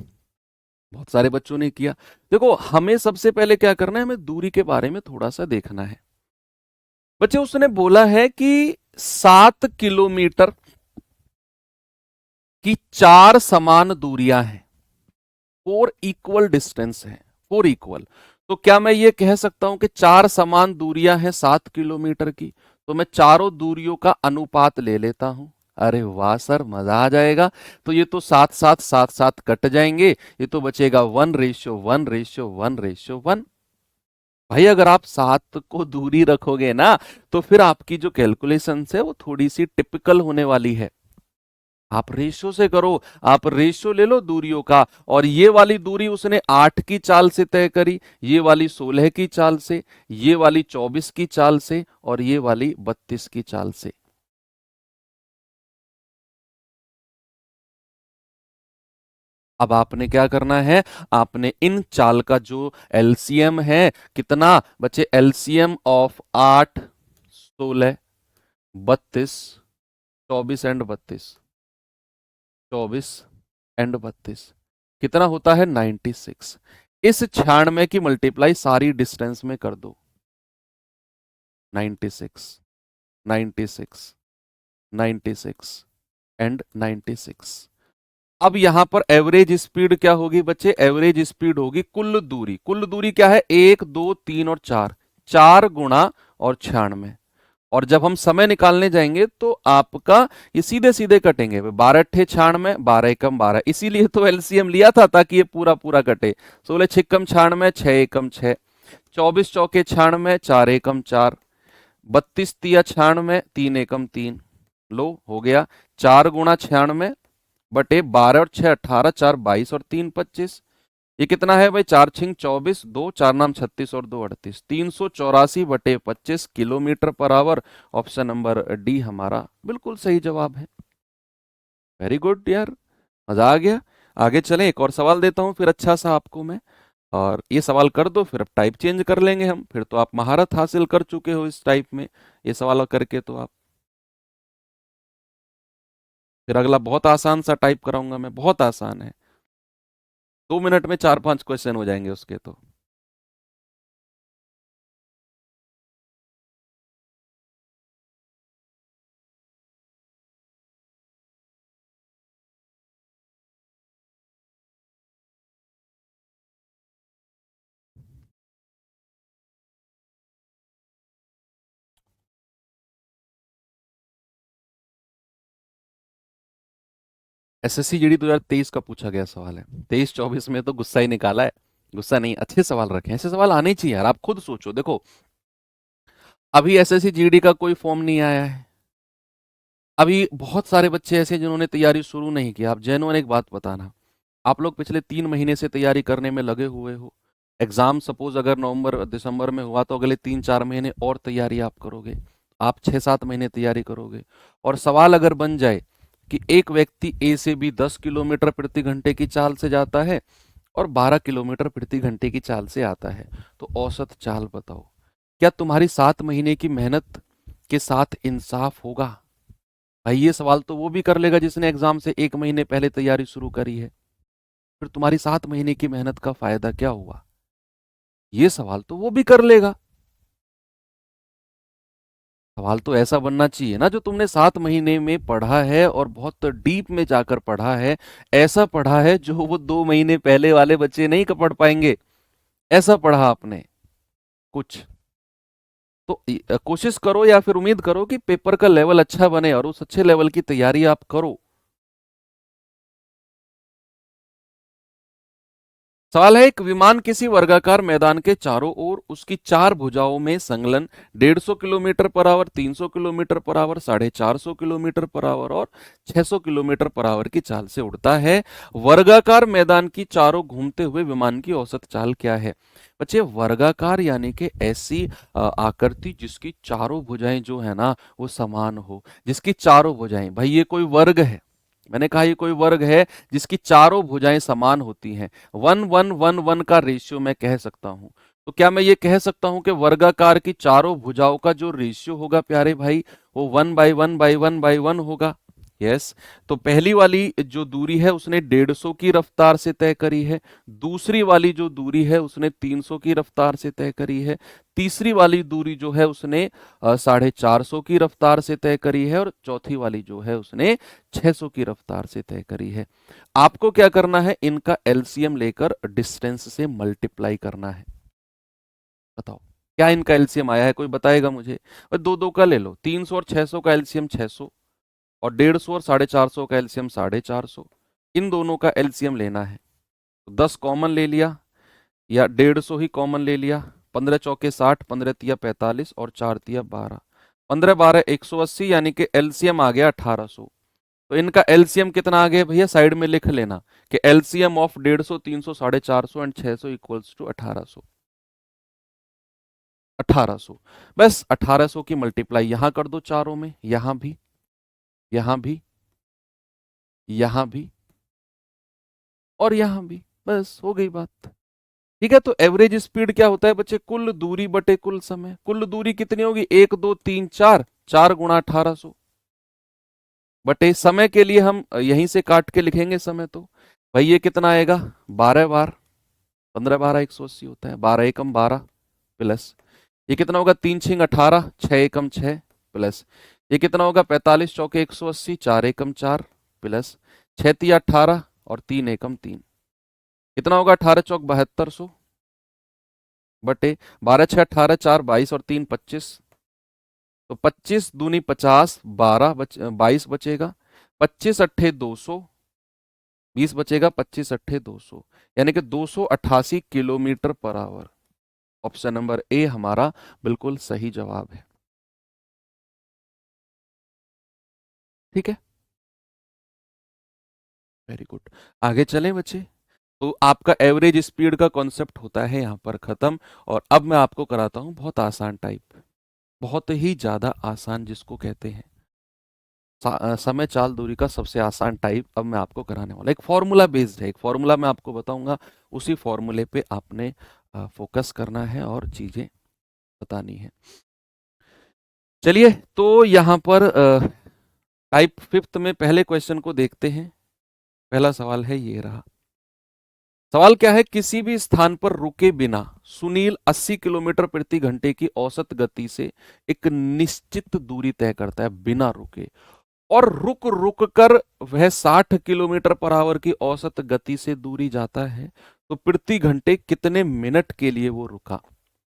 बहुत सारे बच्चों ने किया। देखो हमें सबसे पहले क्या करना है, हमें दूरी के बारे में थोड़ा सा देखना है। बच्चे उसने बोला है कि 7 किलोमीटर की 4 समान दूरियां हैं, 4 इक्वल डिस्टेंस है, 4 इक्वल। तो क्या मैं ये कह सकता हूं कि 4 समान दूरियां हैं 7 किलोमीटर की? तो मैं चारों दूरियों का अनुपात ले लेता हूं। अरे वाह सर, मजा आ जाएगा। तो ये तो साथ साथ साथ साथ कट जाएंगे, ये तो बचेगा 1:1:1:1। भाई अगर आप 7 को दूरी रखोगे ना, तो फिर आपकी जो कैलकुलेशन है वो थोड़ी सी टिपिकल होने वाली है। आप रेशो से करो, आप रेशो ले लो दूरियों का, और ये वाली दूरी उसने 8 की चाल से तय करी, ये वाली 16 की चाल से, ये वाली 24 की चाल से, और ये वाली 32 की चाल से। अब आपने क्या करना है, आपने इन चाल का जो एलसीएम है, कितना बचे, एलसीएम ऑफ 8, 16, 32, 24 एंड 32, कितना होता है 96। इस 96 की मल्टीप्लाई सारी डिस्टेंस में कर दो, 96, 96, 96 एंड 96। अब यहां पर एवरेज स्पीड क्या होगी बच्चे, एवरेज स्पीड होगी कुल दूरी। कुल दूरी क्या है, 1, 2, 3 और 4, 4 और 96। और जब हम समय निकालने जाएंगे तो आपका ये सीधे सीधे कटेंगे, 12 अट्ठे 96, 12 एकम 12, इसीलिए तो एलसीएम लिया था ताकि ये पूरा पूरा कटे। 16 छिक्कम 96, 6 एकम 6, 24 चौके 96, 4 एकम 4, 32 तिया 96, 3 एकम 3। लो हो गया, 4 × 96 बटे 12 और 6 18, 4 22 और 3 25। ये कितना है भाई, 4 छिंग 24, 2 4 नाम 36 और 2 38, 384 बटे 25 kilometre per our. Option number D हमारा बिल्कुल सही जवाब है। वेरी गुड यार, मजा आ गया। आगे चलें, एक और सवाल देता हूं फिर अच्छा सा आपको मैं, और ये सवाल कर दो फिर अब टाइप चेंज कर लेंगे हम, फिर तो आप महारत हासिल कर चुके हो इस टाइप में, ये सवाल करके तो आप। फिर अगला बहुत आसान सा टाइप कराऊंगा मैं, बहुत आसान है, 2 मिनट में 4 5 क्वेश्चन हो जाएंगे उसके तो। एसएससी जीडी 2023 का पूछा गया सवाल है, 23 24 में तो गुस्सा ही निकाला है। गुस्सा नहीं, अच्छे सवाल रखे हैं, ऐसे सवाल आने चाहिए यार। आप खुद सोचो, देखो अभी एसएससी जीडी का कोई फॉर्म नहीं आया है, अभी बहुत सारे बच्चे ऐसे हैं जिन्होंने तैयारी शुरू नहीं की। आप जेन्युइन एक बात बताना, आप लोग पिछले 3 महीने से तैयारी करने में लगे हुए हो। एग्जाम सपोज अगर नवंबर दिसंबर में हुआ तो अगले 3 4 महीने और तैयारी आप करोगे, आप 6 7 महीने तैयारी करोगे। और सवाल अगर बन जाए कि एक व्यक्ति ए से बी 10 किलोमीटर प्रति घंटे की चाल से जाता है और 12 किलोमीटर प्रति घंटे की चाल से आता है, तो औसत चाल बताओ। क्या तुम्हारी 7 महीने की मेहनत के साथ इंसाफ होगा? भाई ये सवाल तो वो भी कर लेगा जिसने एग्जाम से 1 महीने पहले तैयारी शुरू करी है, फिर तुम्हारी 7 महीने की मेहनत का फायदा क्या हुआ? ये सवाल तो वो भी कर लेगा। सवाल तो ऐसा बनना चाहिए ना जो तुमने 7 महीने में पढ़ा है और बहुत डीप में जाकर पढ़ा है, ऐसा पढ़ा है जो वो 2 महीने पहले वाले बच्चे नहीं पढ़ पाएंगे, ऐसा पढ़ा आपने कुछ। तो कोशिश करो या फिर उम्मीद करो कि पेपर का लेवल अच्छा बने और उस अच्छे लेवल की तैयारी आप करो। सवाल है, एक विमान किसी वर्गाकार मैदान के चारों ओर उसकी 4 भुजाओं में संलग्न 150 kilometre per our, 300 kilometre per our, 450 kilometre per our और 600 किलोमीटर पर आवर की चाल से उड़ता है। वर्गाकार मैदान की चारों घूमते हुए विमान की औसत चाल क्या है? बच्चे वर्गाकार यानी कि ऐसी आकृति जिसकी चारों भुजाएं जो है ना वो समान हो, जिसकी चारों भुजाएं, भाई ये कोई वर्ग है, मैंने कहा ये कोई वर्ग है जिसकी चारों भुजाएं समान होती हैं। 1 1 1 1 का रेशियो मैं कह सकता हूं। तो क्या मैं ये कह सकता हूं कि वर्गाकार की चारों भुजाओं का जो रेशियो होगा प्यारे भाई, वो 1/1/1/1 होगा? यस। तो पहली वाली जो दूरी है उसने 150 की रफ्तार से तय करी है, दूसरी वाली जो दूरी है उसने 300 की रफ्तार से तय करी है, तीसरी वाली दूरी जो है उसने 450 की रफ्तार से तय करी है, और चौथी वाली जो है उसने 600 की रफ्तार से तय करी है। आपको क्या करना है, इनका एलसीएम लेकर डिस्टेंस से मल्टीप्लाई करना है। बताओ क्या इनका एलसीएम आया है, कोई बताएगा मुझे? दो दो का ले लो, 300 और 600 का एलसीएम 600, और 150 और 450 का एलसीएम 450, इन दोनों का एलसीएम लेना है। तो 10 कॉमन ले लिया या 150 ही कॉमन ले लिया, 15 चौके 60, 15 तिया 45 और 4 तिया 12, 15 12 180, यानी कि एलसीएम आ गया 1800। तो इनका एलसीएम कितना आ गया भैया, साइड में लिख लेना कि LCM of 150, 300, 450 and 600 equals to 1800। 1800, बस 1800 की मल्टीप्लाई यहां कर दो चारों में, यहां भी, यहां भी, यहां भी और यहां भी, बस हो गई बात। ठीक है, तो एवरेज स्पीड क्या होता है बच्चे, कुल दूरी बटे कुल समय। कुल दूरी कितनी होगी, 1 2 3 4, 4 गुणा 1800 बटे समय के लिए हम यहीं से काट के लिखेंगे समय। तो भाई ये कितना आएगा, 12 बार, 15 12 180 होता है, 12 एकम 12 प्लस ये कितना होगा, 3 छिंग 18, 6 एकम 6 प्लस ये कितना होगा, 45 चौके 180, 4 एकम 4 प्लस 6 तिया 18 और 3 एकम 3, कितना होगा, 18 चौक 7200 बटे 12 6 18, 4 22 और 3 25, तो 25 दूनी 50, 22 बचेगा, 25 अट्ठे 200, 20 बचेगा, 25 अट्ठे 200, यानी कि 288 kilometre per our. Option number A हमारा बिल्कुल सही जवाब है। ठीक है, वेरी गुड। आगे चलें बच्चे। तो आपका एवरेज स्पीड का कॉन्सेप्ट होता है यहां पर खत्म, और अब मैं आपको कराता हूं बहुत आसान टाइप, बहुत ही ज्यादा आसान, जिसको कहते हैं समय चाल दूरी का सबसे आसान टाइप। अब मैं आपको कराने वाला, एक फॉर्मूला बेस्ड है, एक फॉर्मूला मैं आपको बताऊंगा, उसी फॉर्मूले पे आपने फोकस करना है और चीजें बतानी है। चलिए, तो यहां पर टाइप फिफ्थ में पहले क्वेश्चन को देखते हैं। पहला सवाल है, ये रहा सवाल। क्या है, किसी भी स्थान पर रुके बिना सुनील 80 किलोमीटर प्रति घंटे की औसत गति से एक निश्चित दूरी तय करता है, बिना रुके, और रुक रुक कर वह 60 किलोमीटर पर आवर की औसत गति से दूरी जाता है, तो प्रति घंटे कितने मिनट के लिए वो रुका।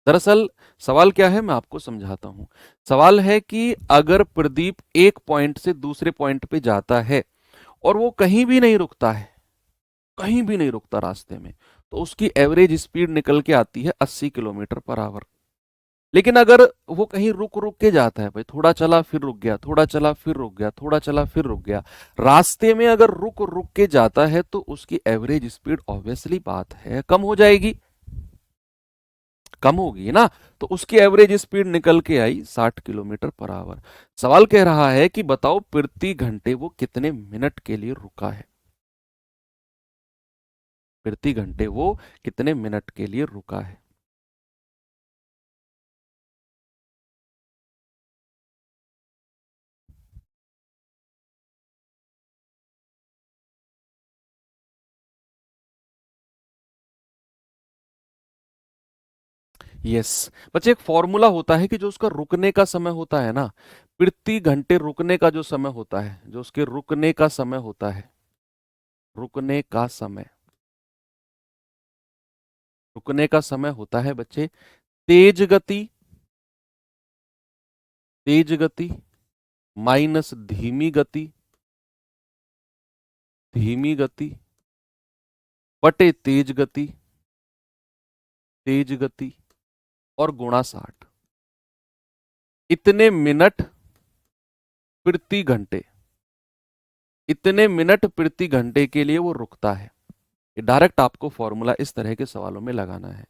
दरअसल सवाल क्या है, मैं आपको समझाता हूं। सवाल है कि अगर प्रदीप एक पॉइंट से दूसरे पॉइंट पे जाता है और वो कहीं भी नहीं रुकता है, कहीं भी नहीं रुकता रास्ते में, तो उसकी एवरेज स्पीड निकल के आती है 80 किलोमीटर पर आवर। लेकिन अगर वो कहीं रुक रुक के जाता है, भाई थोड़ा चला फिर रुक गया, थोड़ा चला फिर रुक गया, थोड़ा चला फिर रुक गया, रास्ते में अगर रुक रुक के जाता है, तो उसकी एवरेज स्पीड ऑब्वियसली बात है कम हो जाएगी, कम होगी ना। तो उसकी एवरेज स्पीड निकल के आई 60 किलोमीटर पर आवर। सवाल कह रहा है कि बताओ प्रति घंटे वो कितने मिनट के लिए रुका है, प्रति घंटे वो कितने मिनट के लिए रुका है। यस बच्चे, एक फॉर्मूला होता है कि जो उसका रुकने का समय होता है ना, प्रति घंटे रुकने का जो समय होता है, जो उसके रुकने का समय होता है, रुकने का समय, रुकने का समय होता है बच्चे, तेज गति, तेज गति माइनस धीमी गति, धीमी गति बटे तेज गति, तेज गति और गुणा 60, इतने मिनट प्रति घंटे, इतने मिनट प्रति घंटे के लिए वो रुकता है। ये डायरेक्ट आपको फॉर्मूला इस तरह के सवालों में लगाना है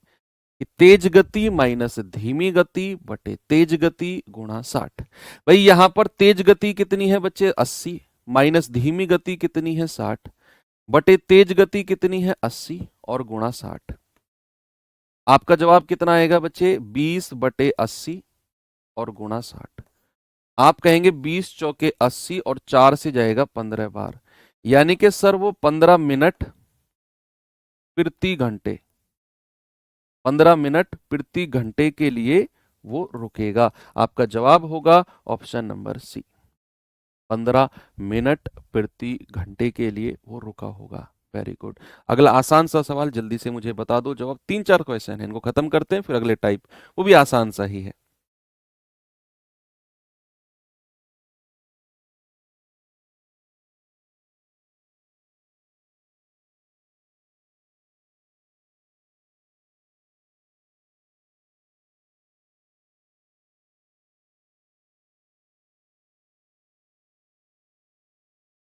कि तेज गति माइनस धीमी गति बटे तेज गति गुणा 60। भाई यहां पर तेज गति कितनी है बच्चे, 80, माइनस धीमी गति कितनी है 60, बटे तेज गति कितनी है 80 और गुणा 60। आपका जवाब कितना आएगा बच्चे, 20 बटे 80 और गुणा 60। आप कहेंगे 20 चौके 80 और 4 से जाएगा 15 बार, यानी कि सर वो 15 मिनट प्रति घंटे, 15 मिनट प्रति घंटे के लिए वो रुकेगा। आपका जवाब होगा ऑप्शन नंबर सी, 15 मिनट प्रति घंटे के लिए वो रुका होगा। Very good. अगला आसान सा सवाल जल्दी से मुझे बता दो जवाब, 3 4 क्वेश्चन है, इनको खत्म करते हैं फिर अगले टाइप, वो भी आसान सा ही है।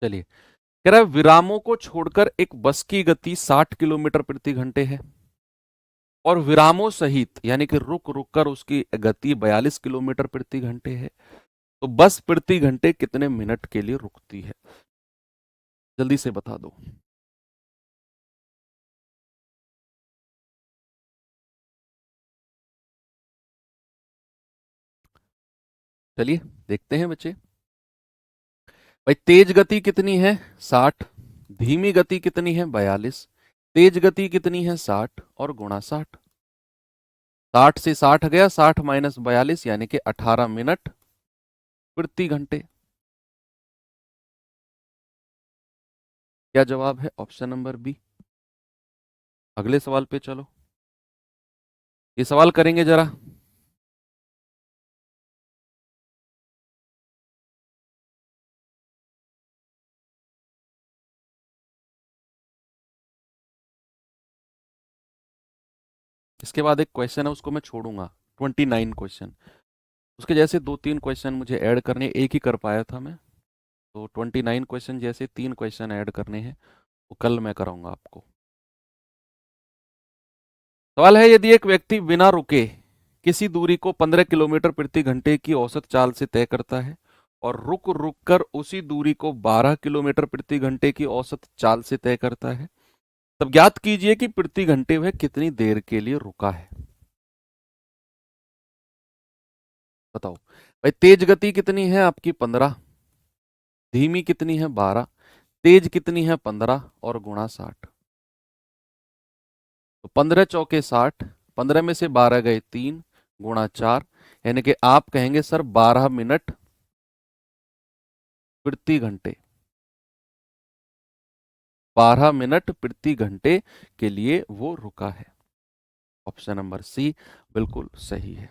चलिए, कह रहा है विरामों को छोड़कर एक बस की गति 60 किलोमीटर प्रति घंटे है और विरामों सहित यानी कि रुक रुक कर उसकी गति 42 किलोमीटर प्रति घंटे है, तो बस प्रति घंटे कितने मिनट के लिए रुकती है? जल्दी से बता दो। चलिए देखते हैं बच्चे। भाई तेज गति कितनी है? 60। धीमी गति कितनी है? 42। तेज गति कितनी है? 60 और गुणा 60। 60 से 60 गया, 60 माइनस 42 यानी कि 18 मिनट प्रति घंटे। क्या जवाब है? Option number B. अगले सवाल पे चलो, ये सवाल करेंगे जरा। इसके बाद एक क्वेश्चन है, उसको मैं छोड़ूंगा। 29 क्वेश्चन, उसके जैसे 2-3 क्वेश्चन मुझे ऐड करने, एक ही कर पाया था मैं, तो 29 क्वेश्चन जैसे 3 क्वेश्चन ऐड करने हैं, वो कल मैं कराऊंगा आपको। सवाल है, यदि एक व्यक्ति बिना रुके किसी दूरी को 15 किलोमीटर प्रति घंटे की औसत चाल से तय करता है और रुक रुक कर उसी दूरी को 12 किलोमीटर प्रति घंटे की औसत चाल से तय करता है, तब ज्ञात कीजिए कि प्रति घंटे वह कितनी देर के लिए रुका है। बताओ भाई, तेज गति कितनी है आपकी? 15। धीमी कितनी है? 12। तेज कितनी है? 15 और गुणा 60। तो 15 चौके 60, 15 में से 12 गए 3, गुणा 4, यानी कि आप कहेंगे सर 12 मिनट प्रति घंटे। 12 मिनट प्रति घंटे के लिए वो रुका है। ऑप्शन नंबर सी बिल्कुल सही है।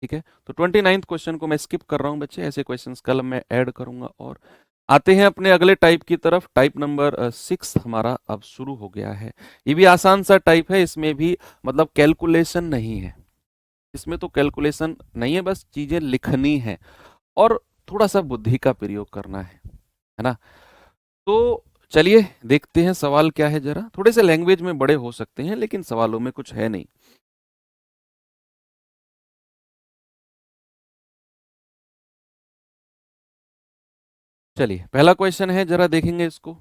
ठीक है, तो 29th क्वेश्चन को मैं स्किप कर रहा हूं बच्चे, ऐसे क्वेश्चंस कल मैं ऐड करूंगा। और आते हैं अपने अगले टाइप की तरफ। टाइप नंबर 6 हमारा अब शुरू हो गया है। ये भी आसान सा टाइप है, इसमें भी मतलब कैलकुलेशन नहीं है, इसमें तो कैलकुलेशन नहीं है, बस चीजें लिखनी है और थोड़ा सा बुद्धि का प्रयोग करना है ना। तो चलिए देखते हैं सवाल क्या है जरा। थोड़े से लैंग्वेज में बड़े हो सकते हैं लेकिन सवालों में कुछ है नहीं। चलिए पहला क्वेश्चन है, जरा देखेंगे इसको।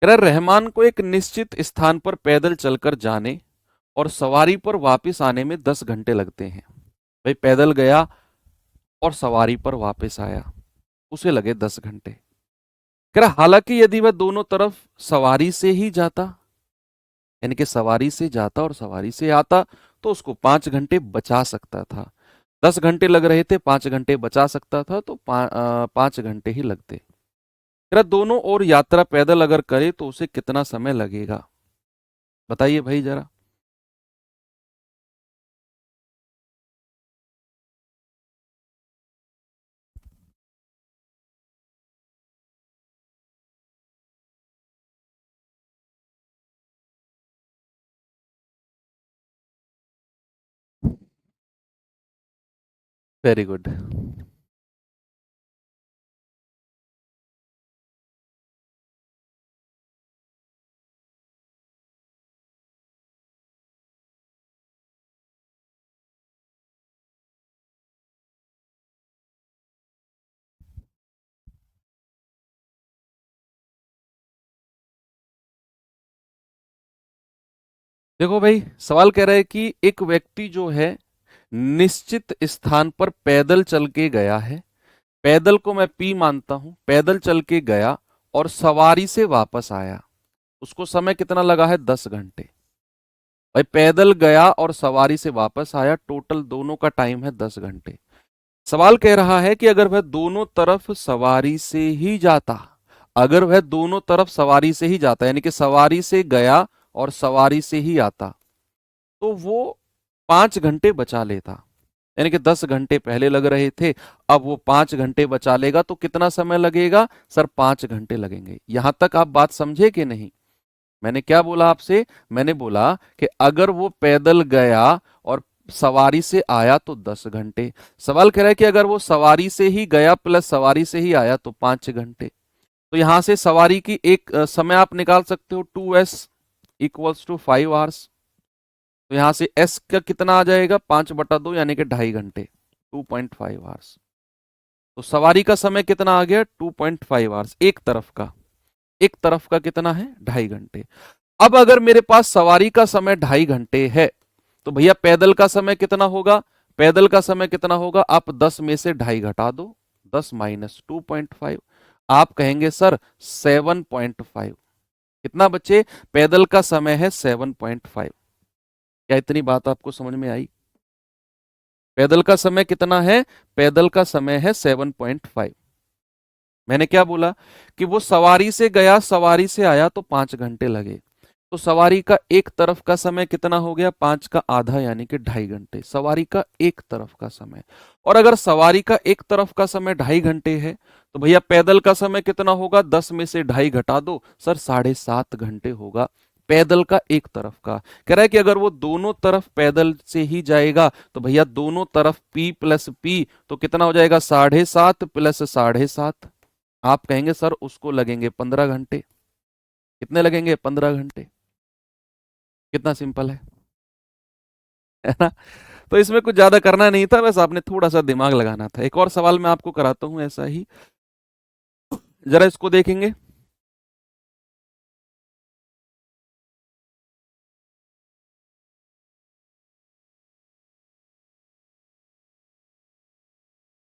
रहमान को एक निश्चित स्थान पर पैदल चलकर जाने और सवारी पर वापस आने में 10 घंटे लगते हैं। भाई पैदल गया और सवारी पर वापस आया, उसे लगे 10 घंटे। हालांकि यदि वह दोनों तरफ सवारी से ही जाता, यानी कि सवारी से जाता और सवारी से आता, तो उसको 5 घंटे बचा सकता था। 10 घंटे लग रहे थे, 5 घंटे बचा सकता था, तो 5 घंटे ही लगते। दोनों ओर यात्रा पैदल अगर करे तो उसे कितना समय लगेगा? बताइए भाई जरा। Very good. देखो भाई, सवाल कह रहा है कि एक व्यक्ति जो है निश्चित स्थान पर पैदल चल के गया है। पैदल को मैं पी मानता हूं, पैदल चल के गया और सवारी से वापस आया, उसको समय कितना लगा है? 10 घंटे। भाई पैदल गया और सवारी से वापस आया, टोटल दोनों का टाइम है 10 घंटे। सवाल कह रहा है कि अगर वह दोनों तरफ सवारी से ही जाता, अगर वह दोनों तरफ सवारी से ही जाता, यानी कि सवारी से गया और सवारी से ही आता, तो वो 5 घंटे बचा लेता। यानी कि 10 घंटे पहले लग रहे थे, अब वो 5 घंटे बचा लेगा, तो कितना समय लगेगा सर? 5 घंटे लगेंगे। यहां तक आप बात समझे कि नहीं? मैंने क्या बोला आपसे? मैंने बोला कि अगर वो पैदल गया और सवारी से आया तो 10 घंटे। सवाल कह रहा है कि अगर वो सवारी से ही गया प्लस सवारी से ही आया तो 5 घंटे। तो यहां से सवारी की एक समय आप निकाल सकते हो 2s इक्वल्स टू 5 आवर्स। तो यहां से s का कितना आ जाएगा 5/2 यानी कि 2.5 घंटे 2.5 आवर्स। तो सवारी का समय कितना आ गया 2.5 आवर्स एक तरफ का। एक तरफ का कितना है 2.5 घंटे। अब अगर मेरे पास सवारी का समय 2.5 घंटे है तो भैया पैदल का समय कितना होगा। पैदल का समय कितना होगा आप 10 में से 2.5 घटा दो। 10 माइनस 2.5 आप कहेंगे सर 7.5। कितना बच्चे पैदल का समय है 7.5। क्या इतनी बात आपको समझ में आई। पैदल का समय कितना है। पैदल का समय है 7.5। मैंने क्या बोला कि वो सवारी से गया सवारी से आया तो 5 घंटे लगे। तो सवारी का एक तरफ का समय कितना हो गया 5 का आधा यानी कि 2.5 घंटे सवारी का एक तरफ का समय। और अगर सवारी का एक तरफ का समय 2.5 घंटे है तो भैया पैदल का समय कितना होगा 10 में से 2.5 घटा दो सर 7.5 घंटे होगा पैदल का एक तरफ का। कह रहा है कि अगर वो दोनों तरफ पैदल से ही जाएगा तो भैया दोनों तरफ p प्लस p तो कितना हो जाएगा 7.5 प्लस 7.5। आप कहेंगे सर उसको लगेंगे 15 घंटे। कितने लगेंगे 15 घंटे। कितना सिंपल है ना। तो इसमें कुछ ज्यादा करना नहीं था बस आपने थोड़ा सा दिमाग लगाना था। एक और सवाल मैं आपको कराता हूं ऐसा ही जरा इसको देखेंगे।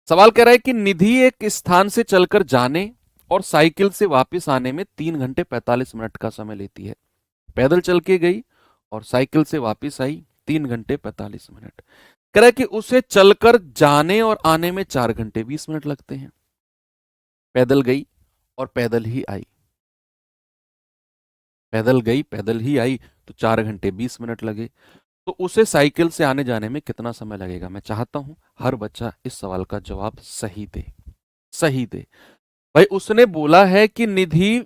सवाल कह रहा है कि निधि एक स्थान से चलकर जाने और साइकिल से वापस आने में 3 घंटे 45 मिनट का समय लेती है। पैदल चल के गई और साइकिल से वापस आई 3 घंटे 45 मिनट। कह रहा है कि उसे चलकर जाने और आने में 4 घंटे 20 मिनट लगते हैं। पैदल गई और पैदल ही आई। पैदल गई पैदल ही आई तो 4 घंटे 20 मिनट लगे। तो उसे साइकिल से आने जाने में कितना समय लगेगा। मैं चाहता हूं हर बच्चा इस सवाल का जवाब सही दे। सही दे भाई। उसने बोला है कि निधि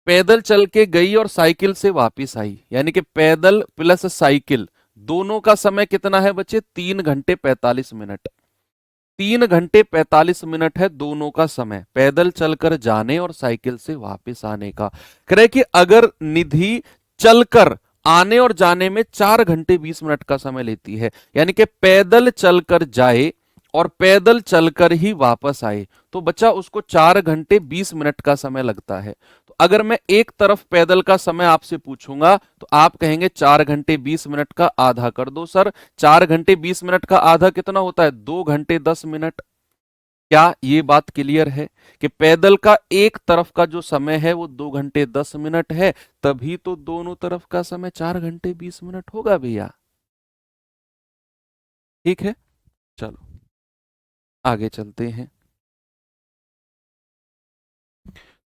पैदल चल के गई और साइकिल से वापस आई यानी कि पैदल प्लस साइकिल दोनों का समय कितना है बच्चे 3 घंटे 45 मिनट। 3 घंटे 45 मिनट है दोनों का समय पैदल चलकर जाने और साइकिल से वापस आने का। कह रहे कि अगर निधि चलकर आने और जाने में 4 घंटे 20 मिनट का समय लेती है यानी कि पैदल चलकर जाए और पैदल चलकर ही वापस आए तो बच्चा उसको 4 घंटे 20 मिनट का समय लगता है। तो अगर मैं एक तरफ पैदल का समय आपसे पूछूंगा तो आप कहेंगे 4 घंटे 20 मिनट का आधा कर दो सर। 4 घंटे 20 मिनट का आधा कितना होता है 2 घंटे 10 मिनट। क्या ये बात क्लियर है कि पैदल का एक तरफ का जो समय है वो 2 घंटे 10 मिनट है। तभी तो दोनों तरफ का समय 4 घंटे 20 मिनट होगा भैया। ठीक है चलो आगे चलते हैं।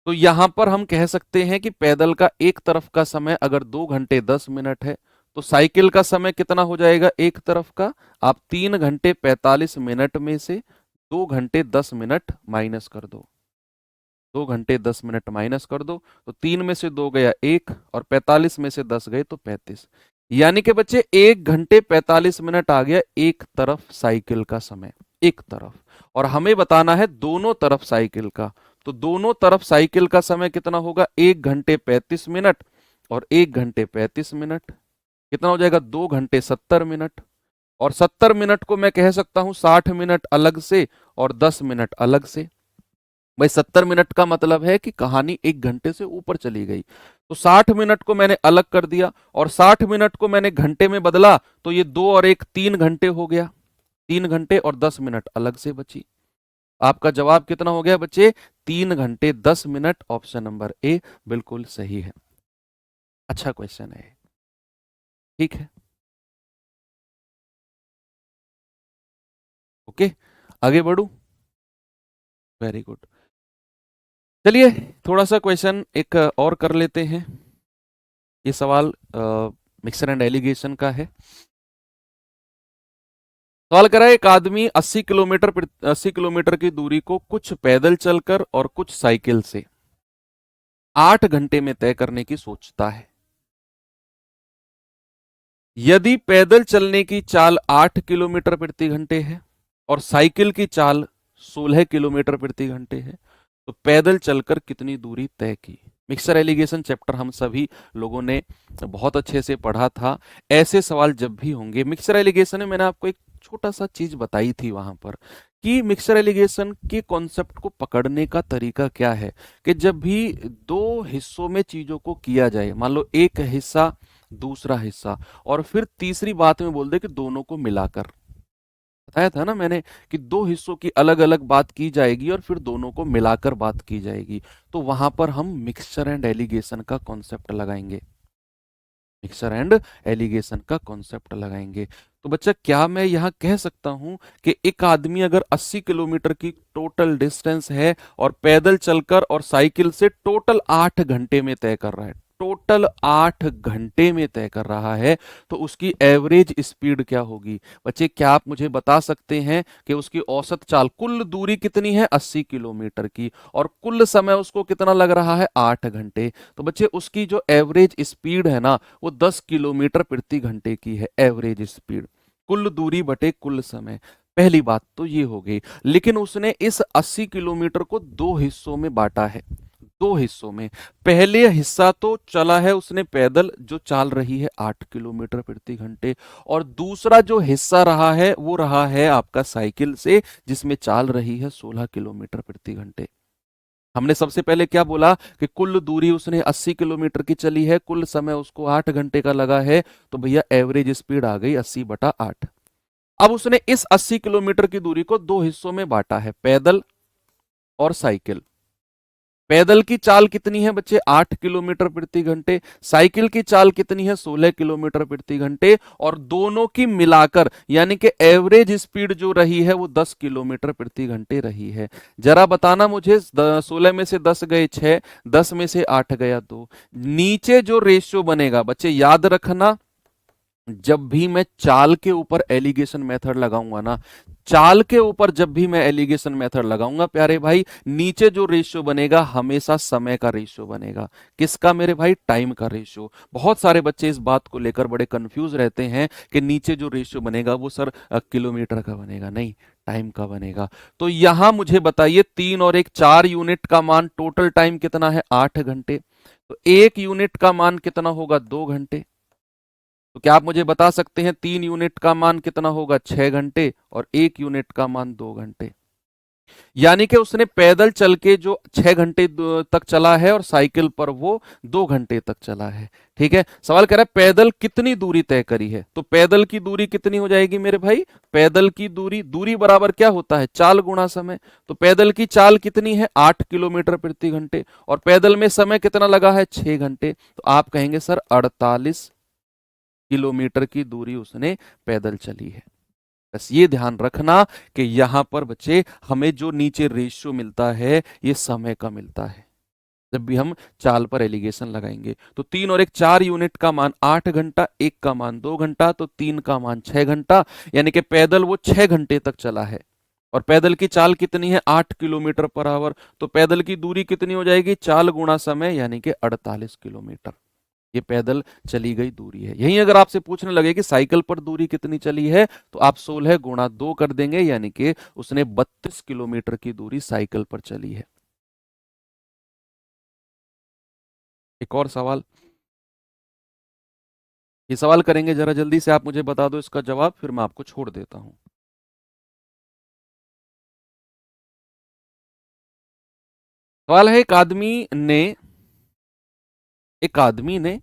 तो यहां पर हम कह सकते हैं कि पैदल का एक तरफ का समय अगर 2 घंटे 10 मिनट है तो साइकिल का समय कितना हो जाएगा एक तरफ का। आप 3 घंटे 45 मिनट में से 2 घंटे 10 मिनट माइनस कर दो। 2 घंटे 10 मिनट माइनस कर दो तो 3 में से 2 गया 1 और 45 में से 10 गए तो 35। यानी कि बच्चे 1 घंटे 45 मिनट आ गया एक तरफ साइकिल का समय। एक तरफ और हमें बताना है दोनों तरफ साइकिल का। तो दोनों तरफ साइकिल का समय कितना होगा 1 घंटे 35 मिनट और 1 घंटे 35 मिनट कितना हो जाएगा 2 घंटे 70 मिनट। और 70 मिनट को मैं कह सकता हूं 60 मिनट अलग से और 10 मिनट अलग से। भाई 70 मिनट का मतलब है कि कहानी 1 घंटे से ऊपर चली गई। तो 60 मिनट को मैंने अलग कर दिया और 60 मिनट को मैंने घंटे में बदला तो ये 2 और 1 3 घंटे हो गया। 3 घंटे और 10 मिनट अलग से बची। आपका जवाब कितना हो गया बच्चे 3 घंटे 10 मिनट। ऑप्शन नंबर ए बिल्कुल सही है। अच्छा क्वेश्चन है। ठीक है ओके आगे बढ़ू। Very good. चलिए थोड़ा सा क्वेश्चन एक और कर लेते हैं। ये सवाल मिक्सर एंड एलिगेशन का है। सवाल करा है एक आदमी 80 किलोमीटर की दूरी को कुछ पैदल चलकर और कुछ साइकिल से 8 घंटे में तय करने की सोचता है। यदि पैदल चलने की चाल 8 किलोमीटर प्रति घंटे है और साइकिल की चाल 16 किलोमीटर प्रति घंटे है, तो पैदल चलकर कितनी दूरी तय की? मिक्सर एलिगेशन चैप्टर हम सभी लोगों ने बहुत अच्छे से पढ़ा था। ऐसे सवाल जब भी होंगे, मिक्सर एलिगेशन में मैंने आपको एक छोटा सा चीज बताई थी वहां पर कि मिक्सर एलिगेशन के कॉन्सेप्ट को पकड़ने का तरीका क्या है कि जब भी दो हिस्सों में चीजों को किया जाए, मान लो एक हिस्सा दूसरा हिस्सा और फिर तीसरी बात में बोल दे कि दोनों को मिलाकर, बताया था ना मैंने कि दो हिस्सों की अलग अलग बात की जाएगी और फिर दोनों को मिलाकर बात की जाएगी, तो वहां पर हम मिक्सचर एंड एलिगेशन का कॉन्सेप्ट लगाएंगे। मिक्सर एंड एलिगेशन का कॉन्सेप्ट लगाएंगे। तो बच्चा क्या मैं यहां कह सकता हूं कि एक आदमी अगर 80 किलोमीटर की टोटल डिस्टेंस है और पैदल चलकर और साइकिल से टोटल 8 घंटे में तय कर रहा है, टोटल 8 घंटे में तय कर रहा है, तो उसकी एवरेज स्पीड क्या होगी? बच्चे क्या आप मुझे बता सकते हैं कि उसकी औसत चाल, कुल दूरी कितनी है 80 किलोमीटर की और कुल समय उसको कितना लग रहा है 8 घंटे। तो बच्चे उसकी जो एवरेज स्पीड है ना वो 10 किलोमीटर प्रति घंटे की है, एवरेज स्पीड, कुल दूरी बटे कुल समय। पहली बात तो ये हो गई। लेकिन उसने इस 80 किलोमीटर को दो हिस्सों में बांटा है, दो हिस्सों में। पहले हिस्सा तो चला है उसने पैदल, जो चाल रही है 8 किलोमीटर प्रति घंटे, और दूसरा जो हिस्सा रहा है वो रहा है आपका साइकिल से, जिसमें चाल रही है 16 किलोमीटर प्रति घंटे। हमने सबसे पहले क्या बोला कि कुल दूरी उसने 80 किलोमीटर की चली है, कुल समय उसको 8 घंटे का लगा है, तो भैया एवरेज स्पीड आ गई 80/8। अब उसने इस 80 किलोमीटर की दूरी को दो हिस्सों में बांटा है, पैदल और साइकिल। पैदल की चाल कितनी है बच्चे 8 किलोमीटर प्रति घंटे, साइकिल की चाल कितनी है 16 किलोमीटर प्रति घंटे, और दोनों की मिलाकर यानी कि एवरेज स्पीड जो रही है वो 10 किलोमीटर प्रति घंटे रही है। जरा बताना मुझे, 16 में से 10 गए 6, 10 में से 8 गया 2, नीचे जो रेशियो बनेगा बच्चे याद रखना, जब भी मैं चाल के ऊपर एलिगेशन मेथड लगाऊंगा ना, चाल के ऊपर जब भी मैं एलिगेशन मेथड लगाऊंगा प्यारे भाई, नीचे जो रेशियो बनेगा हमेशा समय का रेशियो बनेगा। किसका मेरे भाई? टाइम का रेशियो। बहुत सारे बच्चे इस बात को लेकर बड़े कंफ्यूज रहते हैं कि नीचे जो रेशियो बनेगा वो सर किलोमीटर का बनेगा, नहीं, टाइम का बनेगा। तो यहां मुझे बताइए 3 और 1 4 यूनिट का मान, टोटल टाइम कितना है 8 घंटे, तो 1 यूनिट का मान कितना होगा 2 घंटे। तो क्या आप मुझे बता सकते हैं 3 यूनिट का मान कितना होगा 6 घंटे और 1 यूनिट का मान 2 घंटे। यानी कि उसने पैदल चल के जो 6 घंटे तक चला है और साइकिल पर वो 2 घंटे तक चला है। ठीक है, सवाल कह रहा है पैदल कितनी दूरी तय करी है, तो पैदल की दूरी कितनी हो जाएगी मेरे भाई? पैदल की दूरी, दूरी बराबर क्या होता है? चाल गुणा समय। तो पैदल की चाल कितनी है 8 किलोमीटर प्रति घंटे और पैदल में समय कितना लगा है 6 घंटे, तो आप कहेंगे सर 48 किलोमीटर की दूरी उसने पैदल चली है। बस ये ध्यान रखना कि यहां पर बच्चे हमें जो नीचे रेशियो मिलता है ये समय का मिलता है। जब भी हम चाल पर एलिगेशन लगाएंगे तो 3 और 1 4 यूनिट का मान 8 घंटा, 1 का मान 2 घंटा, तो 3 का मान 6 घंटा, यानी कि पैदल वो 6 घंटे तक चला है। और पैदल की चाल कितनी है 8 किलोमीटर पर आवर, तो पैदल की दूरी कितनी हो जाएगी? चाल गुणा समय, यानी कि 48 किलोमीटर। ये पैदल चली गई दूरी है। यही अगर आपसे पूछने लगे कि साइकिल पर दूरी कितनी चली है, तो आप 16 गुणा 2 कर देंगे, यानी कि उसने 32 किलोमीटर की दूरी साइकिल पर चली है। एक और सवाल, ये सवाल करेंगे, जरा जल्दी से आप मुझे बता दो इसका जवाब, फिर मैं आपको छोड़ देता हूं। सवाल है, एक आदमी ने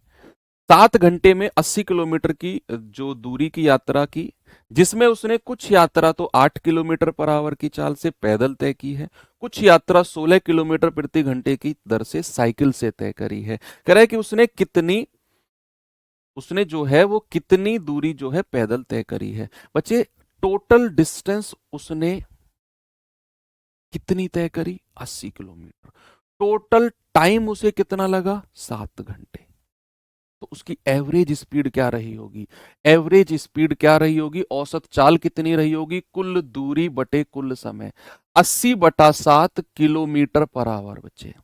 7 घंटे में 80 किलोमीटर की जो दूरी की यात्रा की, जिसमें उसने कुछ यात्रा तो 8 किलोमीटर पर आवर की चाल से पैदल तय की है, कुछ यात्रा 16 किलोमीटर प्रति घंटे की दर से साइकिल से तय करी है। कह रहा है कि उसने जो है वो कितनी दूरी जो है पैदल तय करी है। बच्चे टोटल डिस्टेंस उसने कितनी तय करी? 80 किलोमीटर। टोटल टाइम उसे कितना लगा? 7 घंटे। तो उसकी एवरेज स्पीड क्या रही होगी? एवरेज स्पीड क्या रही होगी? औसत चाल कितनी रही होगी? कुल दूरी बटे कुल समय, 80/7 किलोमीटर पर आवर। बच्चे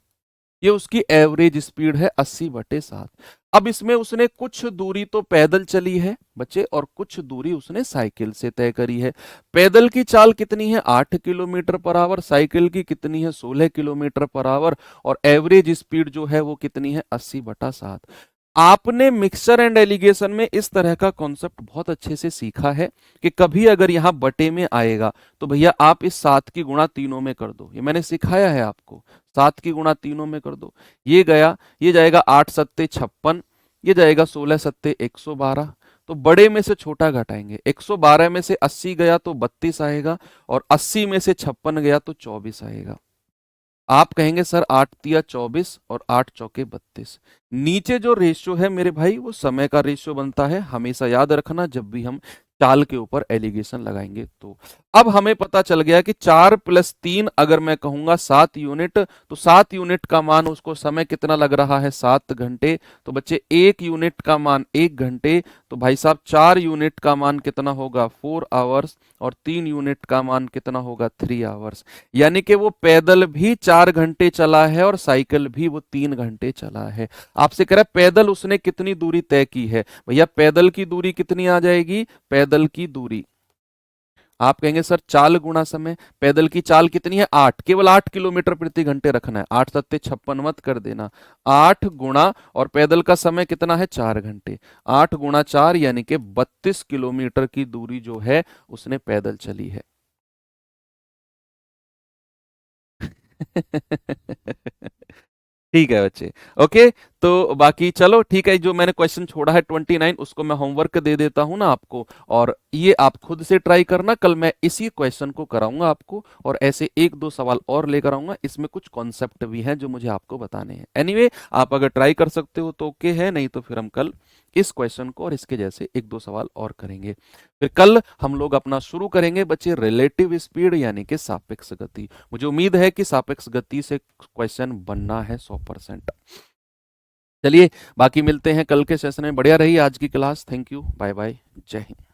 ये उसकी एवरेज स्पीड है 80/7। अब इसमें उसने कुछ दूरी तो पैदल चली है बच्चे और कुछ दूरी उसने साइकिल से तय करी है। पैदल की चाल कितनी है 8 किलोमीटर पर आवर, साइकिल की कितनी है 16 किलोमीटर पर आवर, और एवरेज स्पीड जो है वो कितनी है 80/7। आपने मिक्सचर एंड एलिगेशन में इस तरह का कॉन्सेप्ट बहुत अच्छे से सीखा है कि कभी अगर यहां बटे में आएगा तो भैया आप इस 7 की गुणा तीनों में कर दो, ये मैंने सिखाया है आपको। 7 की गुणा तीनों में कर दो, ये गया, ये जाएगा 8 सत्ते 56, ये जाएगा 16 सत्ते 112। तो बड़े में से छोटा घटाएंगे, 112 में से 80 गया तो 32 आएगा, और 80 में से 56 गया तो 24 आएगा। आप कहेंगे सर 8 तिया 24 और 8 चौके 32। नीचे जो रेशियो है मेरे भाई वो समय का रेशियो बनता है, हमेशा याद रखना जब भी हम चाल के ऊपर एलिगेशन लगाएंगे तो। अब हमें पता चल गया कि 4 + 3 अगर मैं कहूंगा 7 यूनिट, तो 7 यूनिट का मान उसको समय कितना लग रहा है 7 घंटे। तो बच्चे 1 यूनिट का मान 1 घंटे, तो भाई साहब 4 यूनिट का मान कितना होगा 4 आवर्स, और 3 यूनिट का मान कितना होगा 3 आवर्स। यानी कि वो पैदल भी 4 घंटे चला है और साइकिल भी वो 3 घंटे चला है। आपसे कह रहा है पैदल उसने कितनी दूरी तय की है, भैया पैदल की दूरी कितनी आ जाएगी, पैदल की दूरी, आप कहेंगे सर चाल गुणा समय, पैदल की चाल कितनी है 8, केवल 8 किलोमीटर प्रति घंटे रखना है, 8 सत्ते 56 मत कर देना, 8 गुणा, और पैदल का समय कितना है 4 घंटे, 8 गुणा 4 यानी कि 32 किलोमीटर की दूरी जो है उसने पैदल चली है। ठीक है बच्चे, ओके। तो बाकी चलो ठीक है, जो मैंने क्वेश्चन छोड़ा है 29 उसको मैं होमवर्क दे देता हूं ना आपको, और ये आप खुद से ट्राई करना। कल मैं इसी क्वेश्चन को कराऊंगा आपको, और ऐसे 1-2 सवाल और लेकर आऊंगा, इसमें कुछ कॉन्सेप्ट भी हैं जो मुझे आपको बताने हैं। एनीवे आप अगर ट्राई कर सकते हो तो ओके है, नहीं तो फिर हम कल इस क्वेश्चन को और इसके जैसे 1-2 सवाल और करेंगे। फिर कल हम लोग अपना शुरू करेंगे बच्चे रिलेटिव स्पीड यानी कि सापेक्ष गति। मुझे उम्मीद है कि सापेक्ष गति से क्वेश्चन बनना है 100%। चलिए बाकी मिलते हैं कल के सेशन में। बढ़िया रही आज की class. Thank you, bye bye, जय हिंद।